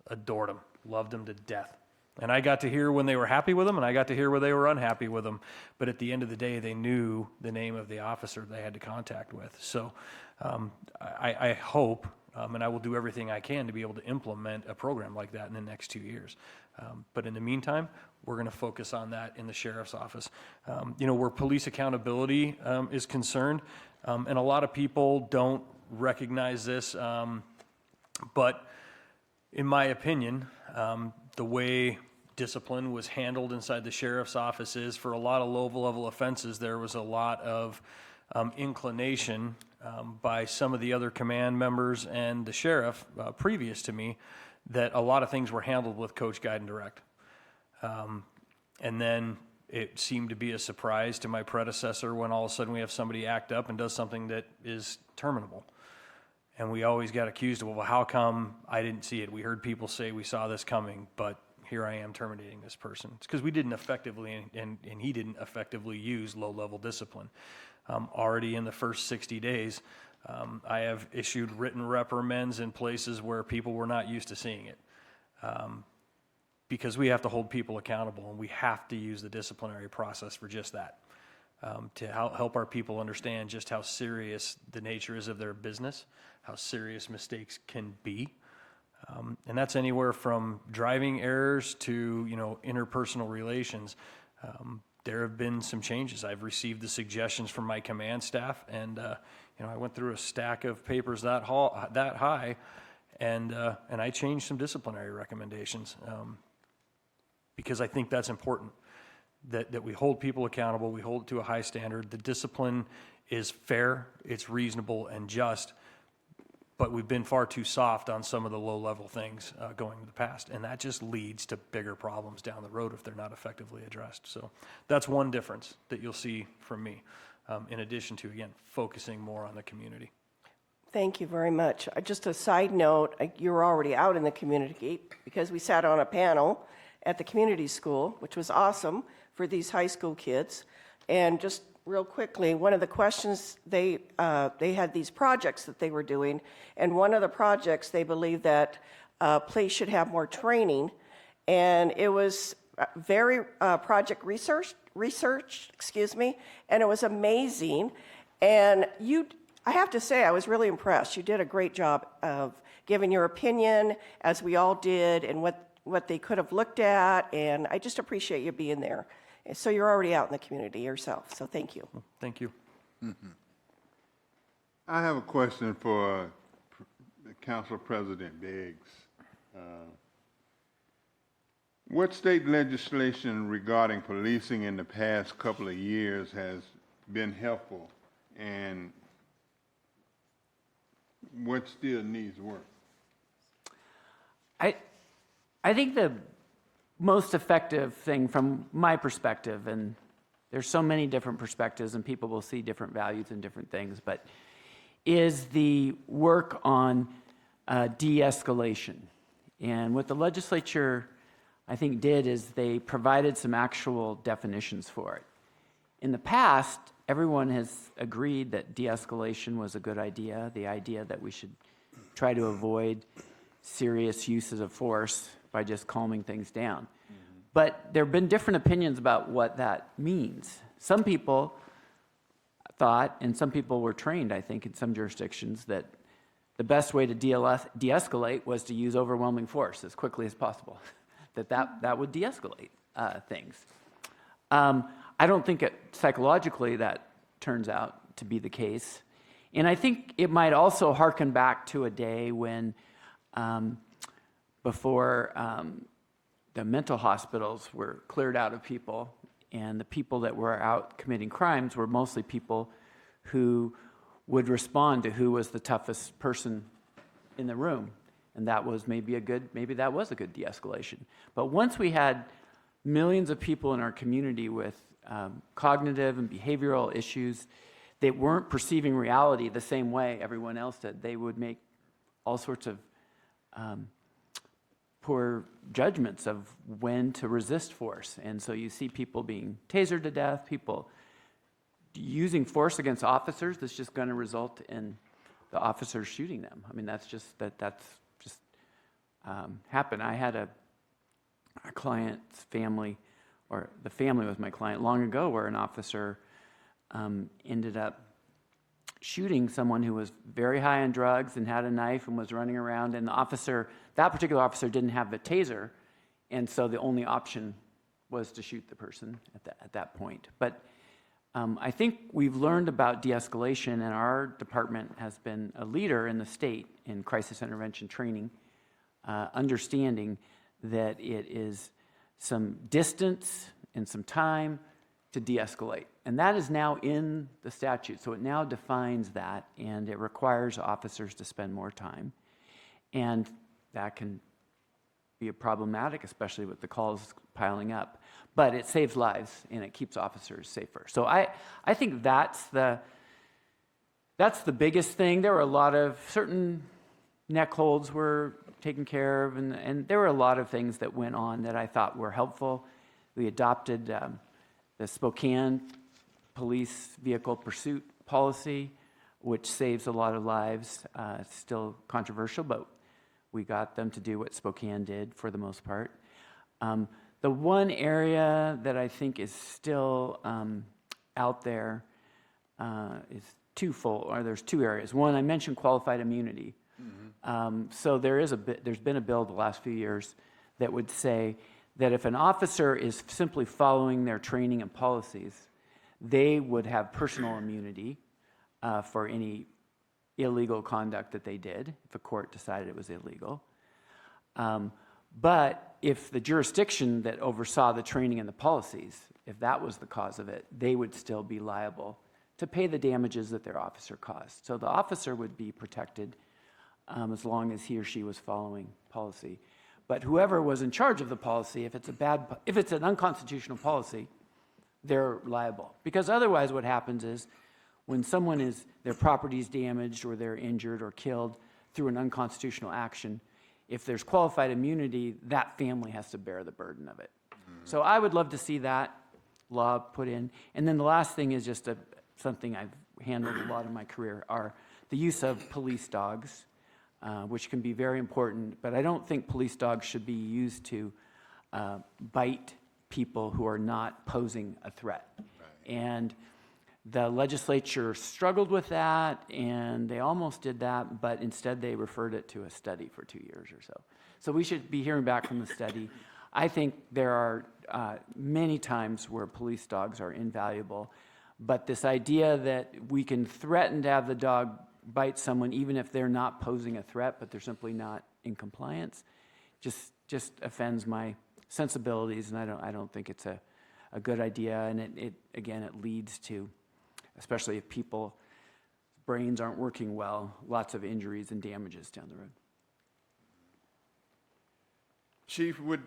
adored them, loved them to death. And I got to hear when they were happy with them, and I got to hear where they were unhappy with them. But at the end of the day, they knew the name of the officer they had to contact with. So I hope, and I will do everything I can to be able to implement a program like that in the next 2 years. But in the meantime, we're going to focus on that in the sheriff's office. Where police accountability is concerned, and a lot of people don't recognize this, but in my opinion, the way discipline was handled inside the sheriff's office is, for a lot of low-level offenses, there was a lot of inclination by some of the other command members and the sheriff previous to me that a lot of things were handled with coach, guide, and direct. And then it seemed to be a surprise to my predecessor when all of a sudden we have somebody act up and does something that is terminable. And we always got accused of, well, how come I didn't see it? We heard people say we saw this coming, but here I am terminating this person. It's because we didn't effectively, and he didn't effectively use low-level discipline. Already in the first 60 days, I have issued written reprimands in places where people were not used to seeing it. Because we have to hold people accountable, and we have to use the disciplinary process for just that, to help our people understand just how serious the nature is of their business, how serious mistakes can be. And that's anywhere from driving errors to, interpersonal relations. There have been some changes. I've received the suggestions from my command staff, and I went through a stack of papers that high, and I changed some disciplinary recommendations because I think that's important. That we hold people accountable, we hold it to a high standard. The discipline is fair, it's reasonable and just, but we've been far too soft on some of the low-level things going in the past, and that just leads to bigger problems down the road if they're not effectively addressed. So that's one difference that you'll see from me, in addition to, again, focusing more on the community.
Thank you very much. Just a side note, you were already out in the community because we sat on a panel at the community school, which was awesome for these high school kids. And just real quickly, one of the questions, they had these projects that they were doing, and one of the projects, they believe that police should have more training, and it was very project research, and it was amazing. And I have to say, I was really impressed. You did a great job of giving your opinion, as we all did, and what they could have looked at, and I just appreciate you being there. So you're already out in the community yourself, so thank you.
Thank you.
I have a question for Council President Biggs. What state legislation regarding policing in the past couple of years has been helpful, and what still needs work?
I think the most effective thing from my perspective, and there's so many different perspectives and people will see different values in different things, but is the work on de-escalation. And what the legislature, I think, did is they provided some actual definitions for it. In the past, everyone has agreed that de-escalation was a good idea, the idea that we should try to avoid serious uses of force by just calming things down. But there have been different opinions about what that means. Some people thought, and some people were trained, I think, in some jurisdictions, that the best way to de-escalate was to use overwhelming force as quickly as possible, that would de-escalate things. I don't think psychologically that turns out to be the case. And I think it might also harken back to a day when before the mental hospitals were cleared out of people, and the people that were out committing crimes were mostly people who would respond to who was the toughest person in the room. And that was maybe that was a good de-escalation. But once we had millions of people in our community with cognitive and behavioral issues that weren't perceiving reality the same way everyone else did, they would make all sorts of poor judgments of when to resist force. And so you see people being tasered to death, people using force against officers that's just going to result in the officers shooting them. I mean, that's just happened. I had a client's family, or the family was my client long ago, where an officer ended up shooting someone who was very high on drugs and had a knife and was running around, and that particular officer didn't have the taser, and so the only option was to shoot the person at that point. But I think we've learned about de-escalation, and our department has been a leader in the state in crisis intervention training, understanding that it is some distance and some time to de-escalate. And that is now in the statute, so it now defines that, and it requires officers to spend more time. And that can be problematic, especially with the calls piling up. But it saves lives, and it keeps officers safer. So I think that's the biggest thing. There were a lot of certain neck holds were taken care of, and there were a lot of things that went on that I thought were helpful. We adopted the Spokane Police Vehicle Pursuit Policy, which saves a lot of lives. It's still controversial, but we got them to do what Spokane did for the most part. The one area that I think is still out there is twofold, or there's two areas. One, I mentioned qualified immunity. So there's been a bill the last few years that would say that if an officer is simply following their training and policies, they would have personal immunity for any illegal conduct that they did, if a court decided it was illegal. But if the jurisdiction that oversaw the training and the policies, if that was the cause of it, they would still be liable to pay the damages that their officer caused. So the officer would be protected as long as he or she was following policy. But whoever was in charge of the policy, if it's an unconstitutional policy, they're liable. Because otherwise what happens is when their property is damaged or they're injured or killed through an unconstitutional action, if there's qualified immunity, that family has to bear the burden of it. So I would love to see that law put in. And then the last thing is just something I've handled a lot in my career, are the use of police dogs, which can be very important, but I don't think police dogs should be used to bite people who are not posing a threat. And the legislature struggled with that, and they almost did that, but instead they referred it to a study for 2 years or so. So we should be hearing back from the study. I think there are many times where police dogs are invaluable, but this idea that we can threaten to have the dog bite someone even if they're not posing a threat, but they're simply not in compliance, just offends my sensibilities, and I don't think it's a good idea. And it leads to, especially if people's brains aren't working well, lots of injuries and damages down the road.
Chief, would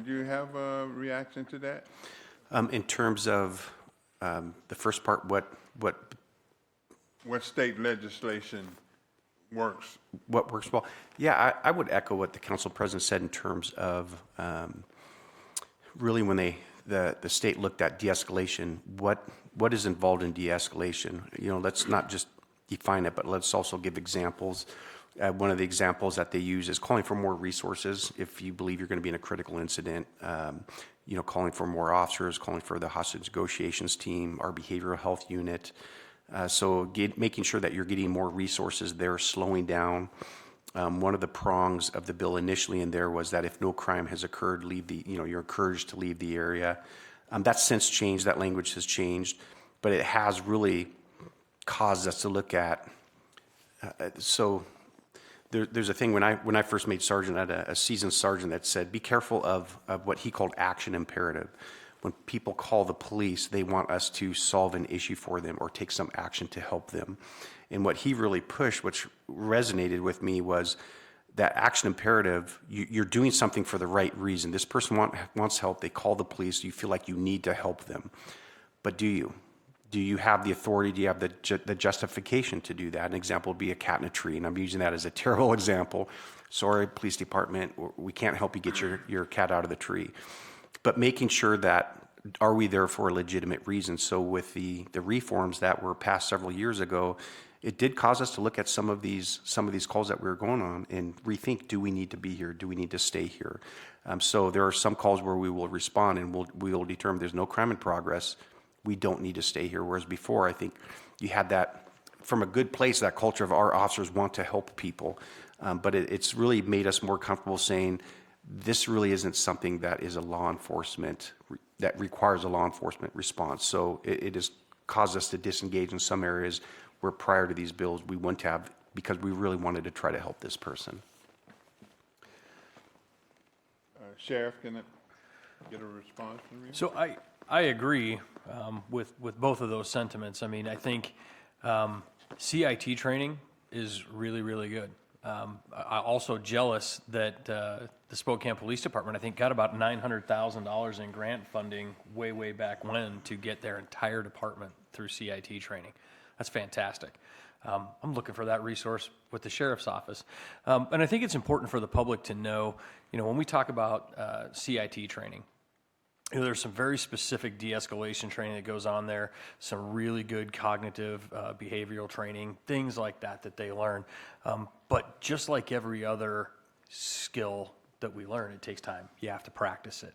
you have a reaction to that?
In terms of the first part, what
What state legislation works?
works well? Yeah, I would echo what the council president said in terms of really when the state looked at de-escalation, what is involved in de-escalation? Let's not just define it, but let's also give examples. One of the examples that they use is calling for more resources if you believe you're going to be in a critical incident. Calling for more officers, calling for the hostage negotiations team, our behavioral health unit. Making sure that you're getting more resources there, slowing down. One of the prongs of the bill initially in there was that if no crime has occurred, you're encouraged to leave the area. That's since changed, that language has changed, but it has really caused us to look at, there's a thing when I first made sergeant, I had a seasoned sergeant that said, be careful of what he called action imperative. When people call the police, they want us to solve an issue for them or take some action to help them. And what he really pushed, which resonated with me, was that action imperative, you're doing something for the right reason. This person wants help, they call the police, you feel like you need to help them. But do you? Do you have the authority? Do you have the justification to do that? An example would be a cat in a tree, and I'm using that as a terrible example. Sorry, police department, we can't help you get your cat out of the tree. But making sure that, are we there for a legitimate reason? So with the reforms that were passed several years ago, it did cause us to look at some of these calls that we were going on and rethink, do we need to be here? Do we need to stay here? So there are some calls where we will respond and we will determine there's no crime in progress. We don't need to stay here. Whereas before, I think you had that from a good place, that culture of our officers want to help people. But it's really made us more comfortable saying, this really isn't something that is that requires a law enforcement response. So it has caused us to disengage in some areas where prior to these bills we wouldn't have, because we really wanted to try to help this person.
Sheriff, can I get a response from you?
So I agree with both of those sentiments. I mean, I think CIT training is really, really good. I'm also jealous that the Spokane Police Department, I think, got about $900,000 in grant funding way back when to get their entire department through CIT training. That's fantastic. I'm looking for that resource with the sheriff's office. And I think it's important for the public to know, when we talk about CIT training, there's some very specific de-escalation training that goes on there, some really good cognitive behavioral training, things like that they learn. But just like every other skill that we learn, it takes time. You have to practice it.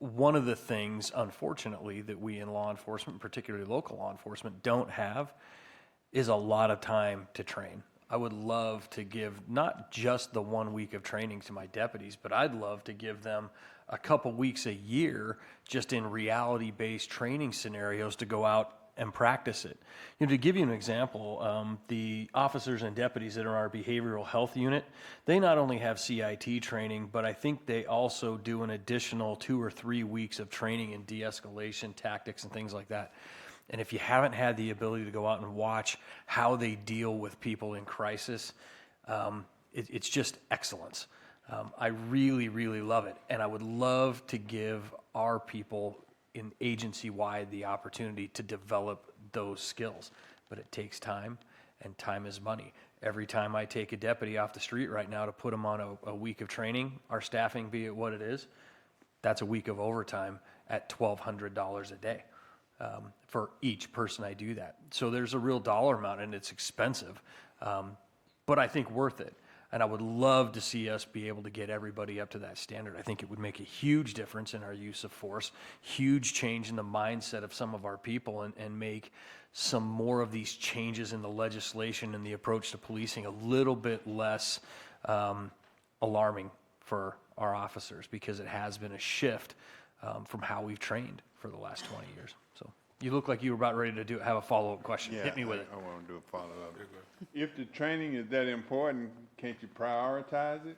One of the things, unfortunately, that we in law enforcement, particularly local law enforcement, don't have is a lot of time to train. I would love to give not just the 1 week of training to my deputies, but I'd love to give them a couple weeks a year just in reality-based training scenarios to go out and practice it. To give you an example, the officers and deputies that are in our behavioral health unit, they not only have CIT training, but I think they also do an additional 2 or 3 weeks of training in de-escalation tactics and things like that. And if you haven't had the ability to go out and watch how they deal with people in crisis, it's just excellence. I really, really love it. And I would love to give our people in agency-wide the opportunity to develop those skills. But it takes time, and time is money. Every time I take a deputy off the street right now to put them on a week of training, our staffing be it what it is, that's a week of overtime at $1,200 a day. For each person I do that. So there's a real dollar amount, and it's expensive, but I think worth it. And I would love to see us be able to get everybody up to that standard. I think it would make a huge difference in our use of force, huge change in the mindset of some of our people, and make some more of these changes in the legislation and the approach to policing a little bit less alarming for our officers, because it has been a shift from how we've trained for the last 20 years. So you look like you were about ready to have a follow-up question. Hit me with it.
I want to do a follow-up. If the training is that important, can't you prioritize it?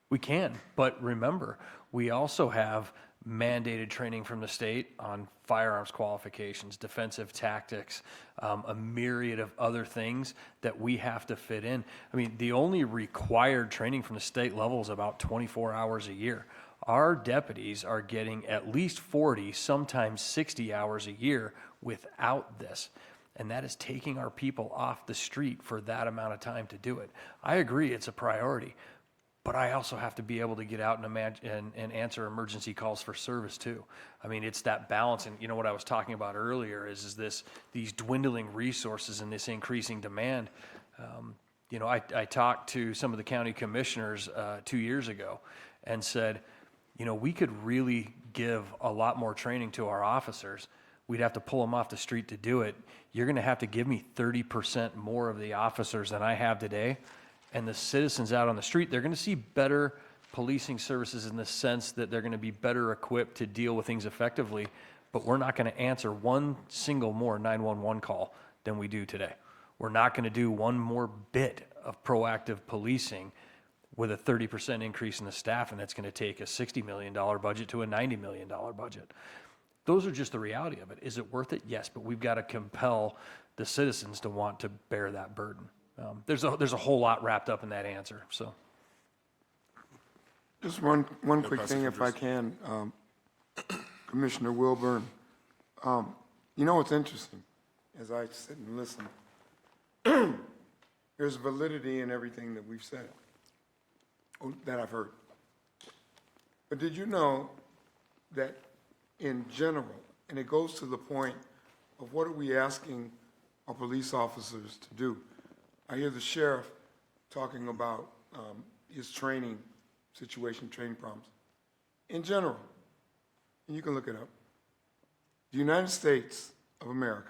We can, but remember, we also have mandated training from the state on firearms qualifications, defensive tactics, a myriad of other things that we have to fit in. I mean, the only required training from the state level is about 24 hours a year. Our deputies are getting at least 40, sometimes 60 hours a year without this. And that is taking our people off the street for that amount of time to do it. I agree, it's a priority, but I also have to be able to get out and answer emergency calls for service too. I mean, it's that balance. And what I was talking about earlier is these dwindling resources and this increasing demand. I talked to some of the county commissioners 2 years ago and said, we could really give a lot more training to our officers. We'd have to pull them off the street to do it. You're going to have to give me 30% more of the officers than I have today. And the citizens out on the street, they're going to see better policing services in the sense that they're going to be better equipped to deal with things effectively. But we're not going to answer one single more 911 call than we do today. We're not going to do one more bit of proactive policing with a 30% increase in the staff, and that's going to take a $60 million budget to a $90 million budget. Those are just the reality of it. Is it worth it? Yes, but we've got to compel the citizens to want to bear that burden. There's a whole lot wrapped up in that answer. So,
Just one quick thing, if I can, Commissioner Wilburn. What's interesting, as I sit and listen, there's validity in everything that we've said, that I've heard. But did you know that in general, and it goes to the point of what are we asking our police officers to do? I hear the sheriff talking about his training situation, training problems. In general, and you can look it up, the United States of America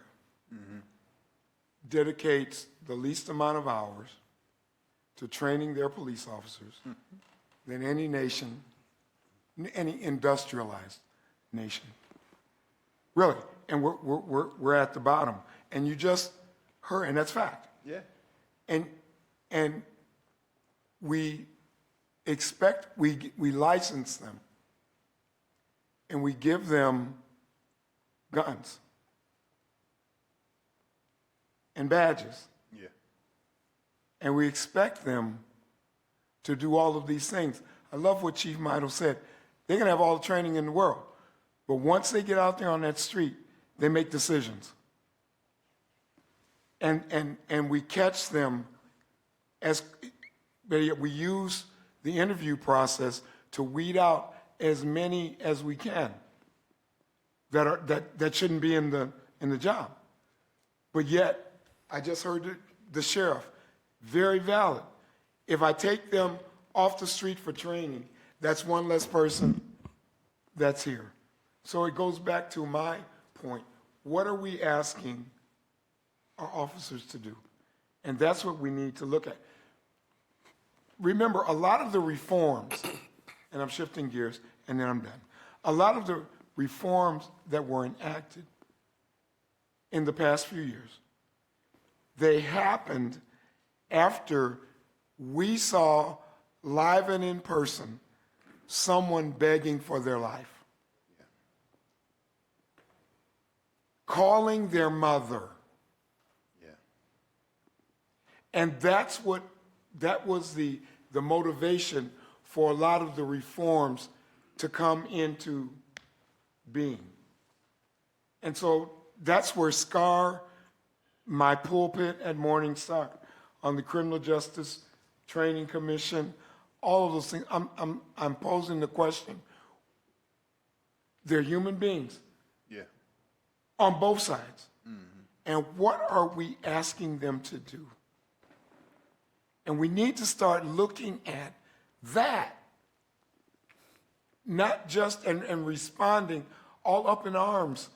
dedicates the least amount of hours to training their police officers than any nation, any industrialized nation. Really, and we're at the bottom. And you just heard, and that's fact.
Yeah.
And we expect, we license them, and we give them guns and badges.
Yeah.
And we expect them to do all of these things. I love what Chief Midle said. They're going to have all the training in the world. But once they get out there on that street they make decisions. And we catch them as, we use the interview process to weed out as many as we can that shouldn't be in the job. But yet, I just heard the sheriff, very valid. If I take them off the street for training, that's one less person that's here. So it goes back to my point. What are we asking our officers to do? And that's what we need to look at. Remember, a lot of the reforms, and I'm shifting gears, and then I'm done. A lot of the reforms that were enacted in the past few years, they happened after we saw live and in person someone begging for their life, calling their mother. And that was the motivation for a lot of the reforms to come into being. And so that's where SCAR, my pulpit at Morning Star, on the Criminal Justice Training Commission, all of those things, I'm posing the question. They're human beings.
Yeah.
On both sides. And what are we asking them to do? And we need to start looking at that, not just and responding all up in arms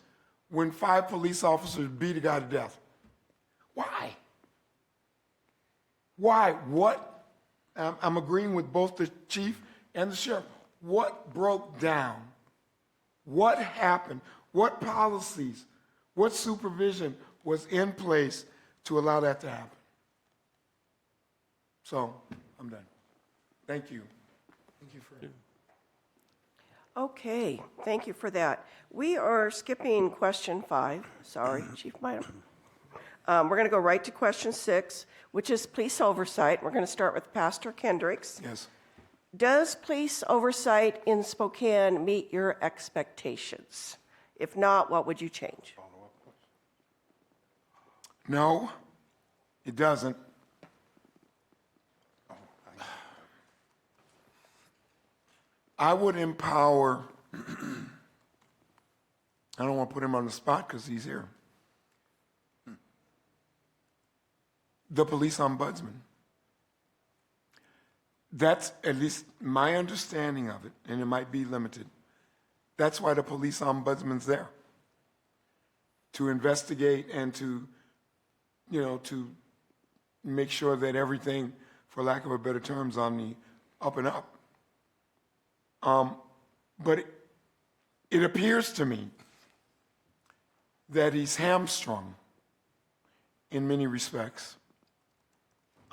when 5 police officers beat a guy to death. Why? Why? What? I'm agreeing with both the chief and the sheriff. What broke down? What happened? What policies, what supervision was in place to allow that to happen? So, I'm done. Thank you. Thank you for.
Okay, thank you for that. We are skipping question 5. Sorry, Chief Minor. We're going to go right to question 6, which is police oversight. We're going to start with Pastor Kendricks.
Yes.
Does police oversight in Spokane meet your expectations? If not, what would you change?
No, it doesn't. I would empower, I don't want to put him on the spot because he's here, the police ombudsman. That's at least my understanding of it, and it might be limited. That's why the police ombudsman's there, to investigate and to make sure that everything, for lack of a better term, is on the up and up. But it appears to me that he's hamstrung in many respects.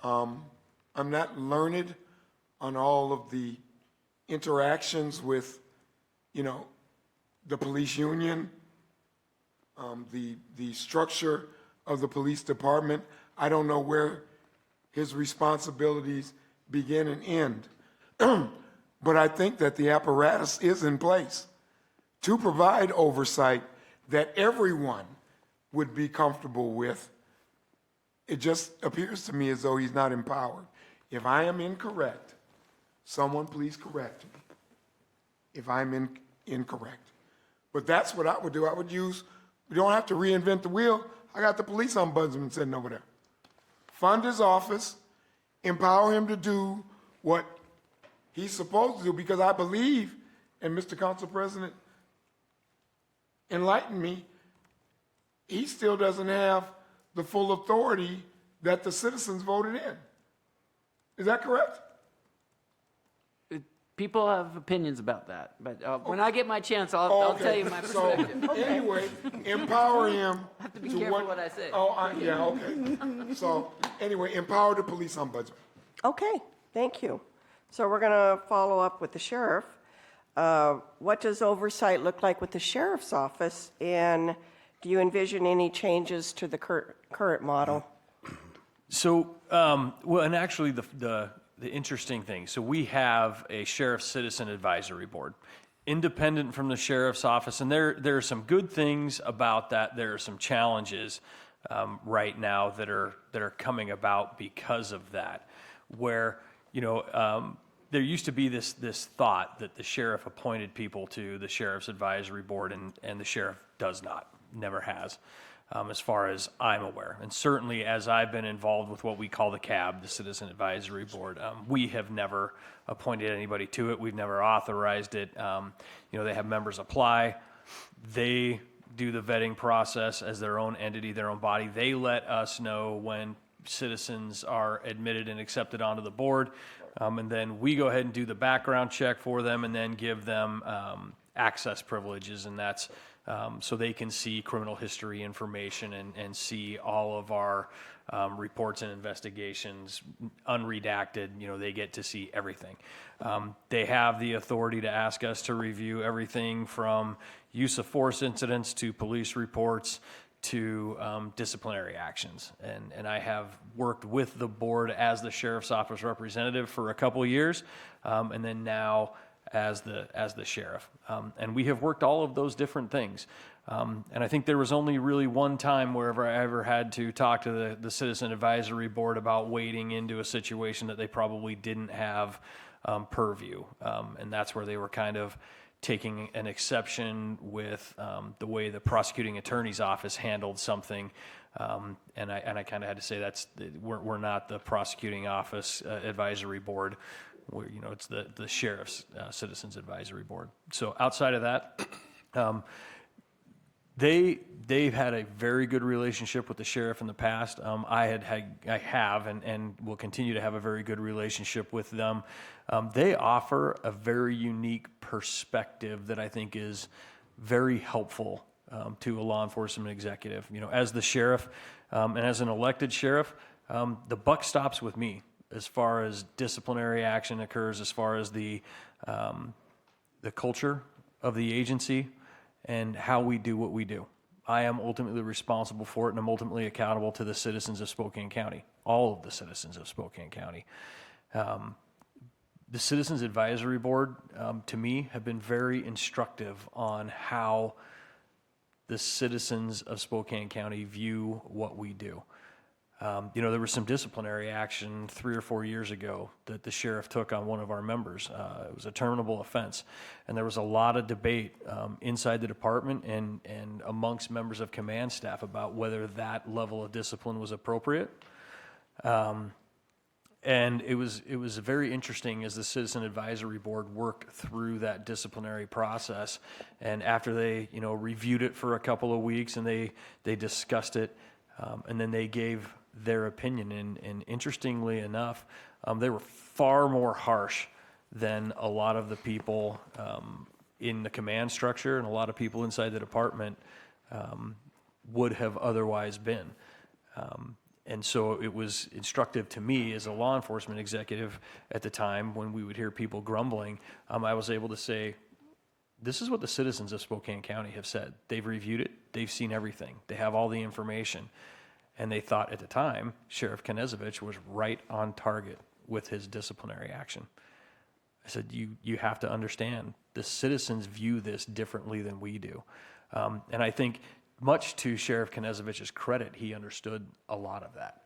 I'm not learned on all of the interactions with, the police union, the structure of the police department. I don't know where his responsibilities begin and end. But I think that the apparatus is in place to provide oversight that everyone would be comfortable with. It just appears to me as though he's not empowered. If I am incorrect, someone please correct me if I'm incorrect. But that's what I would do. I would use, we don't have to reinvent the wheel. I got the police ombudsman sitting over there. Fund his office, empower him to do what he's supposed to do, because I believe, and Mr. Council President enlightened me, he still doesn't have the full authority that the citizens voted in. Is that correct?
People have opinions about that, but when I get my chance, I'll tell you my perspective.
So, anyway, empower him.
I have to be careful what I say.
Yeah, okay. So, anyway, empower the police ombudsman.
Okay, thank you. So we're going to follow up with the sheriff. What does oversight look like with the sheriff's office, and do you envision any changes to the current model?
So, well, and actually the interesting thing, so we have a Sheriff Citizen Advisory Board. independent from the sheriff's office, and there are some good things about that. There are some challenges right now that are coming about because of that, where there used to be this thought that the sheriff appointed people to the sheriff's advisory board, and the sheriff does not, never has, as far as I'm aware. And certainly as I've been involved with what we call the CAB, the Citizen Advisory Board, we have never appointed anybody to it. We've never authorized it. They have members apply. They do the vetting process as their own entity, their own body. They let us know when citizens are admitted and accepted onto the board. And then we go ahead and do the background check for them and then give them access privileges. And that's so they can see criminal history information and see all of our reports and investigations unredacted. They get to see everything. They have the authority to ask us to review everything from use of force incidents to police reports to disciplinary actions. And I have worked with the board as the sheriff's office representative for a couple of years, and then now as the sheriff. And we have worked all of those different things. And I think there was only really one time wherever I ever had to talk to the Citizen Advisory Board about wading into a situation that they probably didn't have purview. And that's where they were kind of taking an exception with the way the prosecuting attorney's office handled something, and I kind of had to say we're not the prosecuting office advisory board. It's the sheriff's citizens advisory board. So outside of that, they've had a very good relationship with the sheriff in the past. I have and will continue to have a very good relationship with them. They offer a very unique perspective that I think is very helpful to a law enforcement executive. As the sheriff and as an elected sheriff, the buck stops with me as far as disciplinary action occurs, as far as the culture of the agency and how we do what we do. I am ultimately responsible for it, and I'm ultimately accountable to the citizens of Spokane County, all of the citizens of Spokane County. The Citizens Advisory Board, to me, have been very instructive on how the citizens of Spokane County view what we do. There was some disciplinary action 3 or 4 years ago that the sheriff took on one of our members. It was a terminable offense, and there was a lot of debate inside the department and amongst members of command staff about whether that level of discipline was appropriate. And it was very interesting as the Citizen Advisory Board worked through that disciplinary process. And after they, reviewed it for a couple of weeks and they discussed it, and then they gave their opinion. And interestingly enough, they were far more harsh than a lot of the people in the command structure and a lot of people inside the department would have otherwise been. And so it was instructive to me as a law enforcement executive at the time when we would hear people grumbling. I was able to say, this is what the citizens of Spokane County have said. They've reviewed it. They've seen everything. They have all the information. And they thought at the time, Sheriff Knezovich was right on target with his disciplinary action. I said, you have to understand, the citizens view this differently than we do. And I think much to Sheriff Knezovich's credit, he understood a lot of that.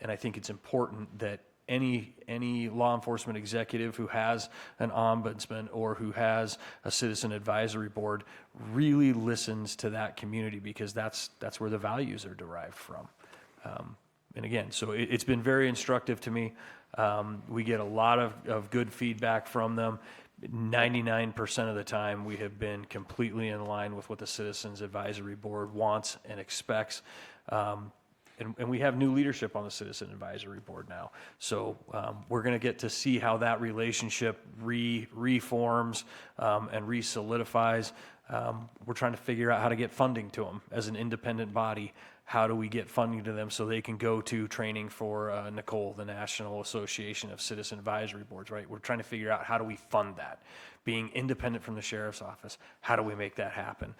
And I think it's important that any law enforcement executive who has an ombudsman or who has a citizen advisory board really listens to that community, because that's where the values are derived from. And again, so it's been very instructive to me. We get a lot of good feedback from them. 99% of the time, we have been completely in line with what the Citizens Advisory Board wants and expects. And we have new leadership on the Citizen Advisory Board now. So we're going to get to see how that relationship reforms and re-solidifies. We're trying to figure out how to get funding to them as an independent body. How do we get funding to them so they can go to training for NACOL, the National Association of Citizen Advisory Boards, right? We're trying to figure out how do we fund that. Being independent from the sheriff's office, how do we make that happen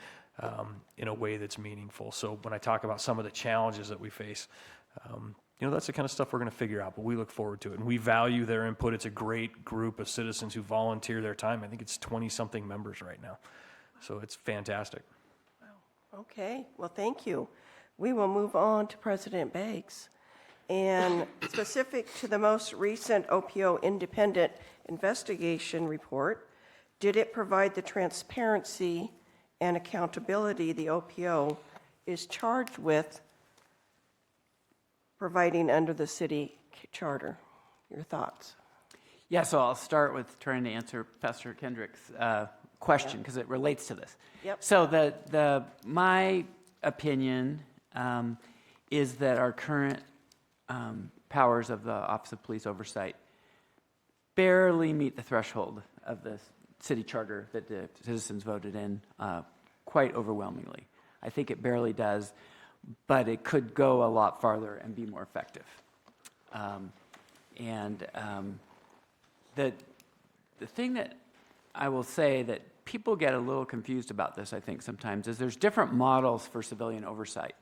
in a way that's meaningful? So when I talk about some of the challenges that we face, that's the kind of stuff we're going to figure out, but we look forward to it. And we value their input. It's a great group of citizens who volunteer their time. I think it's 20-something members right now. So it's fantastic.
Okay, well, thank you. We will move on to President Beggs. And specific to the most recent OPO independent investigation report, did it provide the transparency and accountability the OPO is charged with providing under the city charter? Your thoughts?
Yeah, so I'll start with trying to answer Pastor Kendrick's question because it relates to this.
Yep.
So my opinion is that our current powers of the Office of Police Oversight barely meet the threshold of the city charter that the citizens voted in quite overwhelmingly. I think it barely does, but it could go a lot farther and be more effective. The thing that I will say that people get a little confused about this, I think, sometimes, is there's different models for civilian oversight.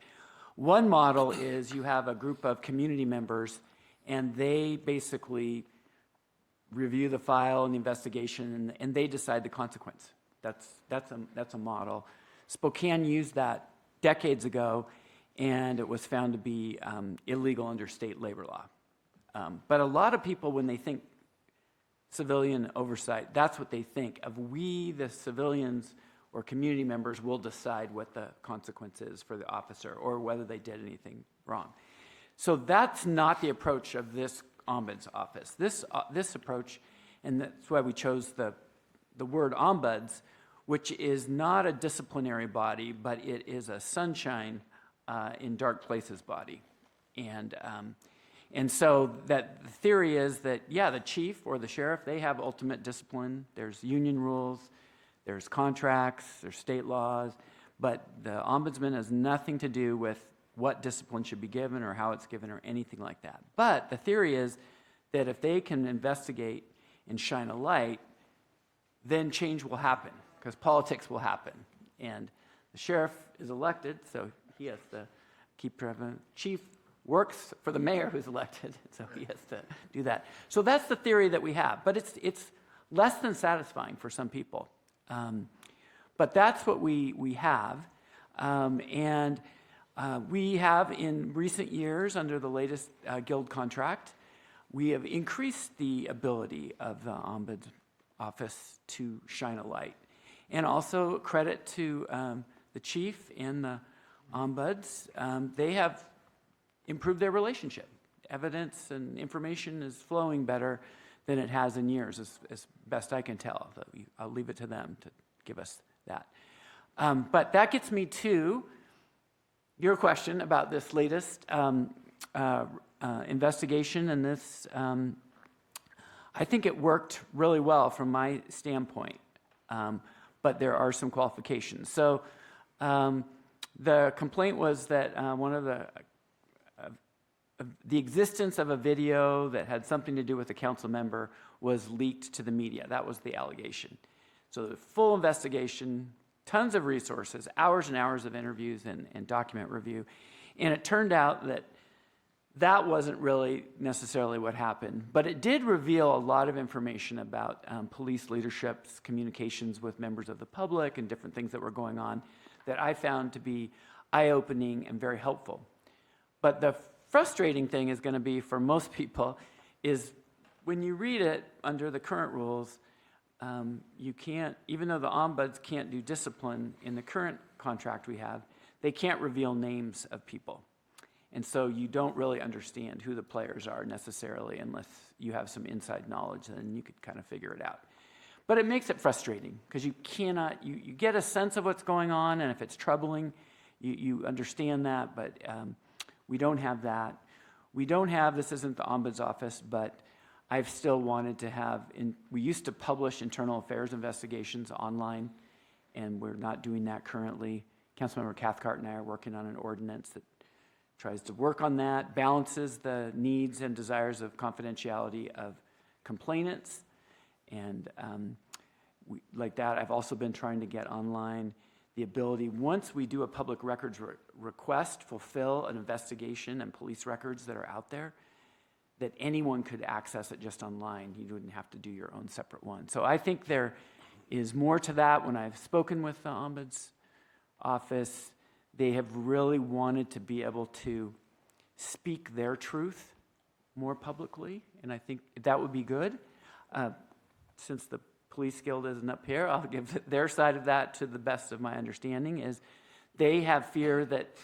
One model is you have a group of community members, and they basically review the file and the investigation, and they decide the consequence. That's a model. Spokane used that decades ago, and it was found to be illegal under state labor law. But a lot of people, when they think civilian oversight, that's what they think of. We, the civilians or community members, will decide what the consequence is for the officer or whether they did anything wrong. So that's not the approach of this ombuds office. This approach, and that's why we chose the word ombuds, which is not a disciplinary body, but it is a sunshine in dark places body. And so that the theory is that, yeah, the chief or the sheriff, they have ultimate discipline. There's union rules, there's contracts, there's state laws, but the ombudsman has nothing to do with what discipline should be given or how it's given or anything like that. But the theory is that if they can investigate and shine a light, then change will happen, because politics will happen. And the sheriff is elected, so he has to keep track. Chief works for the mayor who's elected, so he has to do that. So that's the theory that we have, but it's less than satisfying for some people. But that's what we have. We have, in recent years, under the latest guild contract, we have increased the ability of the Ombuds Office to shine a light. And also credit to the chief and the ombuds. They have improved their relationship. Evidence and information is flowing better than it has in years, as best I can tell. I'll leave it to them to give us that. But that gets me to your question about this latest investigation, and this, I think it worked really well from my standpoint, but there are some qualifications. So the complaint was that one of the existence of a video that had something to do with a council member was leaked to the media. That was the allegation. So the full investigation, tons of resources, hours and hours of interviews and document review. And it turned out that that wasn't really necessarily what happened, but it did reveal a lot of information about police leadership's communications with members of the public and different things that were going on that I found to be eye-opening and very helpful. But the frustrating thing is going to be for most people is when you read it under the current rules, you can't, even though the ombuds can't do discipline in the current contract we have, they can't reveal names of people. And so you don't really understand who the players are necessarily unless you have some inside knowledge, then you could kind of figure it out. But it makes it frustrating because you cannot, you get a sense of what's going on, and if it's troubling, you understand that, but we don't have that. We don't have, this isn't the Ombuds Office, but I've still wanted to have, we used to publish internal affairs investigations online, and we're not doing that currently. Councilmember Cathcart and I are working on an ordinance that tries to work on that, balances the needs and desires of confidentiality of complainants. And like that, I've also been trying to get online the the ability, once we do a public records request, fulfill an investigation and police records that are out there, that anyone could access it just online. You wouldn't have to do your own separate one. So I think there is more to that. When I've spoken with the Ombuds office, they have really wanted to be able to speak their truth more publicly, and I think that would be good. Since the Police Guild isn't up here, I'll give their side of that to the best of my understanding, is they have fear that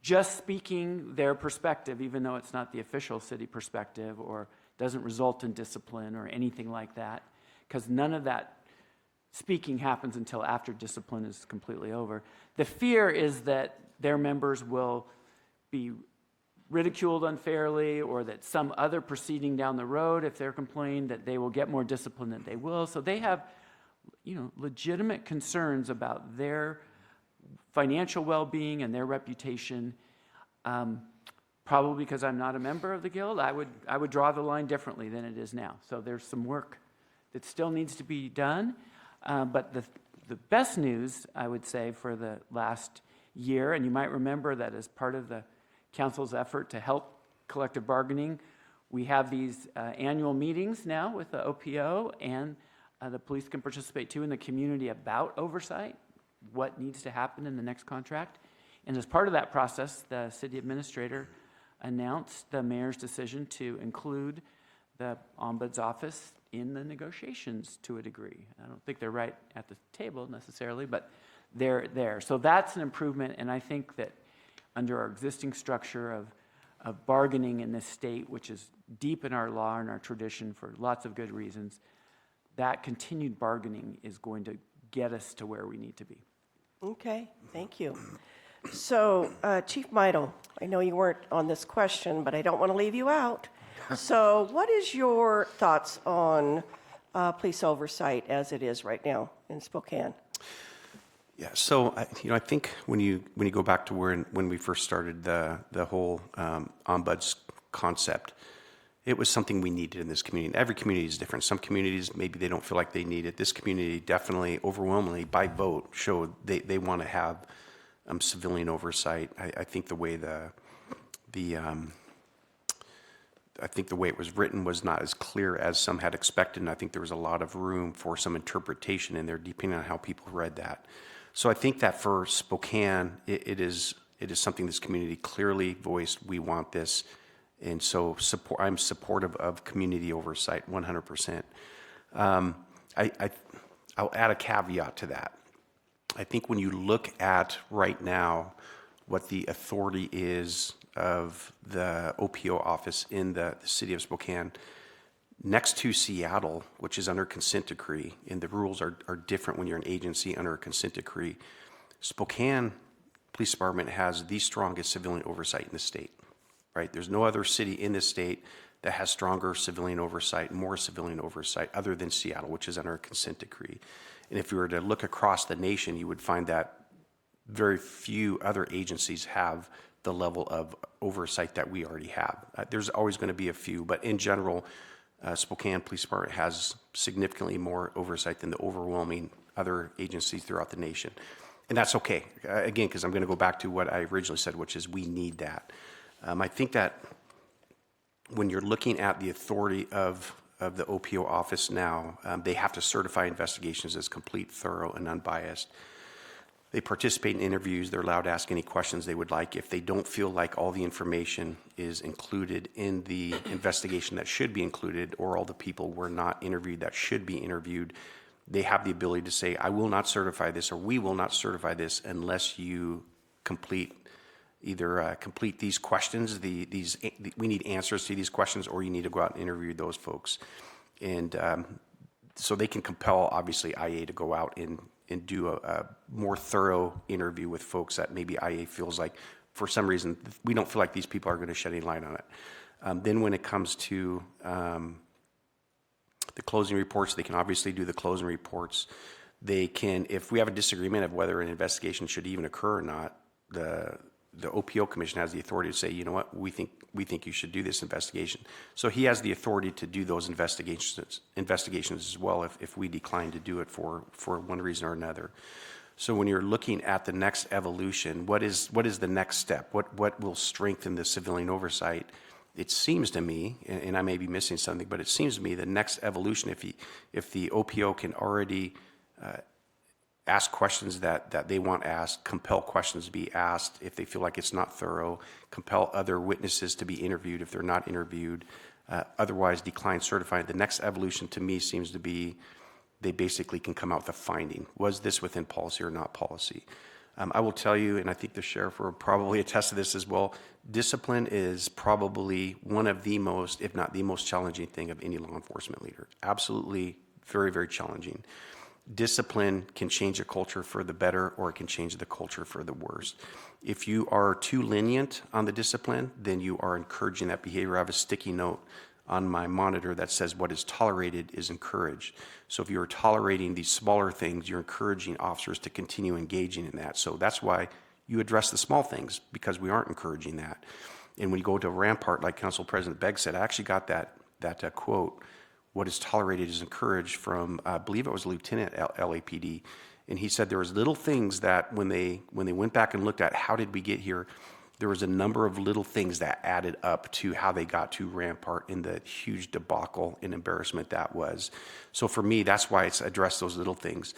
just speaking their perspective, even though it's not the official city perspective or doesn't result in discipline or anything like that, because none of that speaking happens until after discipline is completely over. The fear is that their members will be ridiculed unfairly, or that some other proceeding down the road, if they're complained, that they will get more discipline than they will. So they have, legitimate concerns about their financial well-being and their reputation. Probably because I'm not a member of the Guild, I would draw the line differently than it is now. So there's some work that still needs to be done. But the best news, I would say, for the last year, and you might remember that as part of the Council's effort to help collective bargaining, we have these annual meetings now with the OPO, and the police can participate too in the community about oversight, what needs to happen in the next contract. And as part of that process, the city administrator announced the mayor's decision to include the Ombuds office in the negotiations to a degree. I don't think they're right at the table necessarily, but they're there. So that's an improvement, and I think that under our existing structure of bargaining in this state, which is deep in our law and our tradition for lots of good reasons, that continued bargaining is going to get us to where we need to be.
Okay, thank you. So, Chief Meidel, I know you weren't on this question, but I don't want to leave you out. So what is your thoughts on police oversight as it is right now in Spokane?
Yeah, so I think when you go back to when we first started the whole ombuds concept, it was something we needed in this community. And every community is different. Some communities, maybe they don't feel like they need it. This community definitely, overwhelmingly, by vote, showed they want to have civilian oversight. I think the way I think the way it was written was not as clear as some had expected, and I think there was a lot of room for some interpretation in there, depending on how people read that. So I think that for Spokane, it is something this community clearly voiced. We want this, and so I'm supportive of community oversight 100%. I'll add a caveat to that. I think when you look at right now what the authority is of the OPO office in the city of Spokane, next to Seattle, which is under consent decree, and the rules are different when you're an agency under a consent decree, Spokane Police Department has the strongest civilian oversight in the state, right? There's no other city in this state that has stronger civilian oversight, more civilian oversight, other than Seattle, which is under a consent decree. And if you were to look across the nation, you would find that very few other agencies have the level of oversight that we already have. There's always going to be a few, but in general, Spokane Police Department has significantly more oversight than the overwhelming other agencies throughout the nation. And that's okay, again, because I'm going to go back to what I originally said, which is we need that. I think that when you're looking at the authority of the OPO office now, they have to certify investigations as complete, thorough, and unbiased. They participate in interviews. They're allowed to ask any questions they would like. If they don't feel like all the information is included in the investigation that should be included, or all the people were not interviewed that should be interviewed, they have the ability to say, I will not certify this, or we will not certify this unless you complete these questions. We need answers to these questions, or you need to go out and interview those folks. And so they can compel, obviously, IA to go out and do a more thorough interview with folks that maybe IA feels like, for some reason, we don't feel like these people are going to shed any light on it. Then when it comes to the closing reports, they can obviously do the closing reports. They can, if we have a disagreement of whether an investigation should even occur or not, the OPO Commission has the authority to say, you know what, we think you should do this investigation. So he has the authority to do those investigations as well if we decline to do it for one reason or another. So when you're looking at the next evolution, what is the next step? What will strengthen the civilian oversight? It seems to me, and I may be missing something, but it seems to me the next evolution, if the OPO can already ask questions that they want asked, compel questions to be asked if they feel like it's not thorough, compel other witnesses to be interviewed if they're not interviewed, otherwise decline certifying. The next evolution to me seems to be they basically can come out with a finding. Was this within policy or not policy? I will tell you, and I think the sheriff will probably attest to this as well, discipline is probably one of the most, if not the most challenging thing of any law enforcement leader. Absolutely very, very challenging. Discipline can change a culture for the better, or it can change the culture for the worse. If you are too lenient on the discipline, then you are encouraging that behavior. I have a sticky note on my monitor that says what is tolerated is encouraged. So if you're tolerating these smaller things, you're encouraging officers to continue engaging in that. So that's why you address the small things, because we aren't encouraging that. And when you go to Rampart, like Council President Begg said, I actually got that quote, what is tolerated is encouraged, from, I believe it was Lieutenant LAPD. And he said there was little things that when they went back and looked at how did we get here, there was a number of little things that added up to how they got to Rampart and the huge debacle and embarrassment that was. So for me, that's why it's addressed those little things.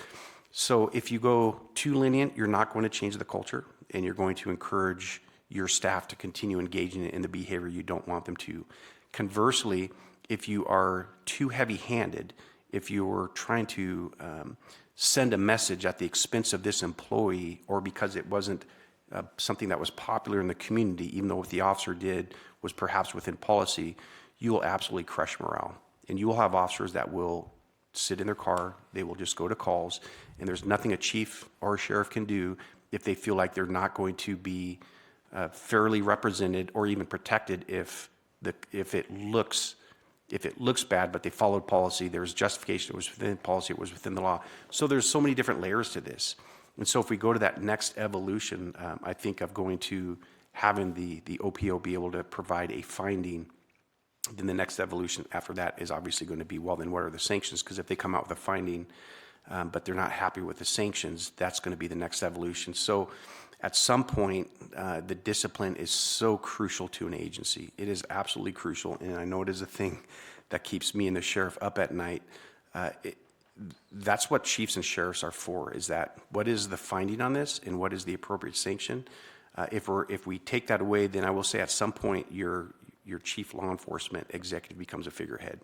So if you go too lenient, you're not going to change the culture, and you're going to encourage your staff to continue engaging in the behavior you don't want them to. Conversely, if you are too heavy-handed, if you're trying to send a message at the expense of this employee, or because it wasn't something that was popular in the community, even though what the officer did was perhaps within policy, you will absolutely crush morale. And you will have officers that will sit in their car, they will just go to calls, and there's nothing a chief or a sheriff can do if they feel like they're not going to be fairly represented or even protected if it looks bad, but they followed policy, there's justification, it was within policy, it was within the law. So there's so many different layers to this. And so if we go to that next evolution, I think of going to having the OPO be able to provide a finding, then the next evolution after that is obviously going to be, well, then what are the sanctions? Because if they come out with a finding, but they're not happy with the sanctions, that's going to be the next evolution. So at some point, the discipline is so crucial to an agency. It is absolutely crucial, and I know it is a thing that keeps me and the sheriff up at night. That's what chiefs and sheriffs are for, is that what is the finding on this and what is the appropriate sanction? If we take that away, then I will say at some point your chief law enforcement executive becomes a figurehead,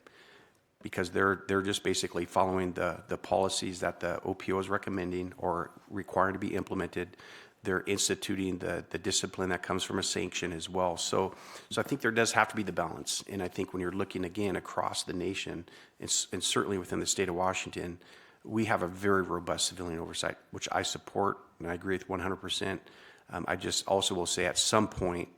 because they're just basically following the policies that the OPO is recommending or requiring to be implemented. They're instituting the discipline that comes from a sanction as well. So I think there does have to be the balance. And I think when you're looking again across the nation, and certainly within the state of Washington, we have a very robust civilian oversight, which I support and I agree with 100%. I just also will say at some point,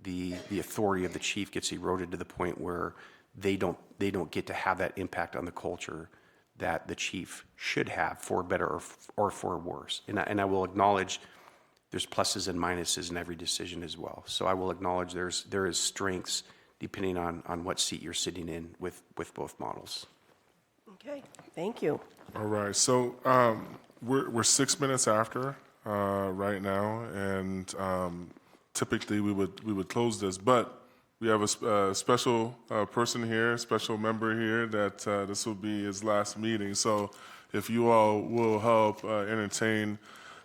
the authority of the chief gets eroded to the point where they don't get to have that impact on the culture that the chief should have, for better or for worse. And I will acknowledge there's pluses and minuses in every decision as well. So I will acknowledge there is strengths depending on what seat you're sitting in with both models.
Okay, thank you.
All right, so we're 6 minutes after right now, and typically we would close this, but we have a special person here, special member here that this will be his last meeting. So if you all will help entertain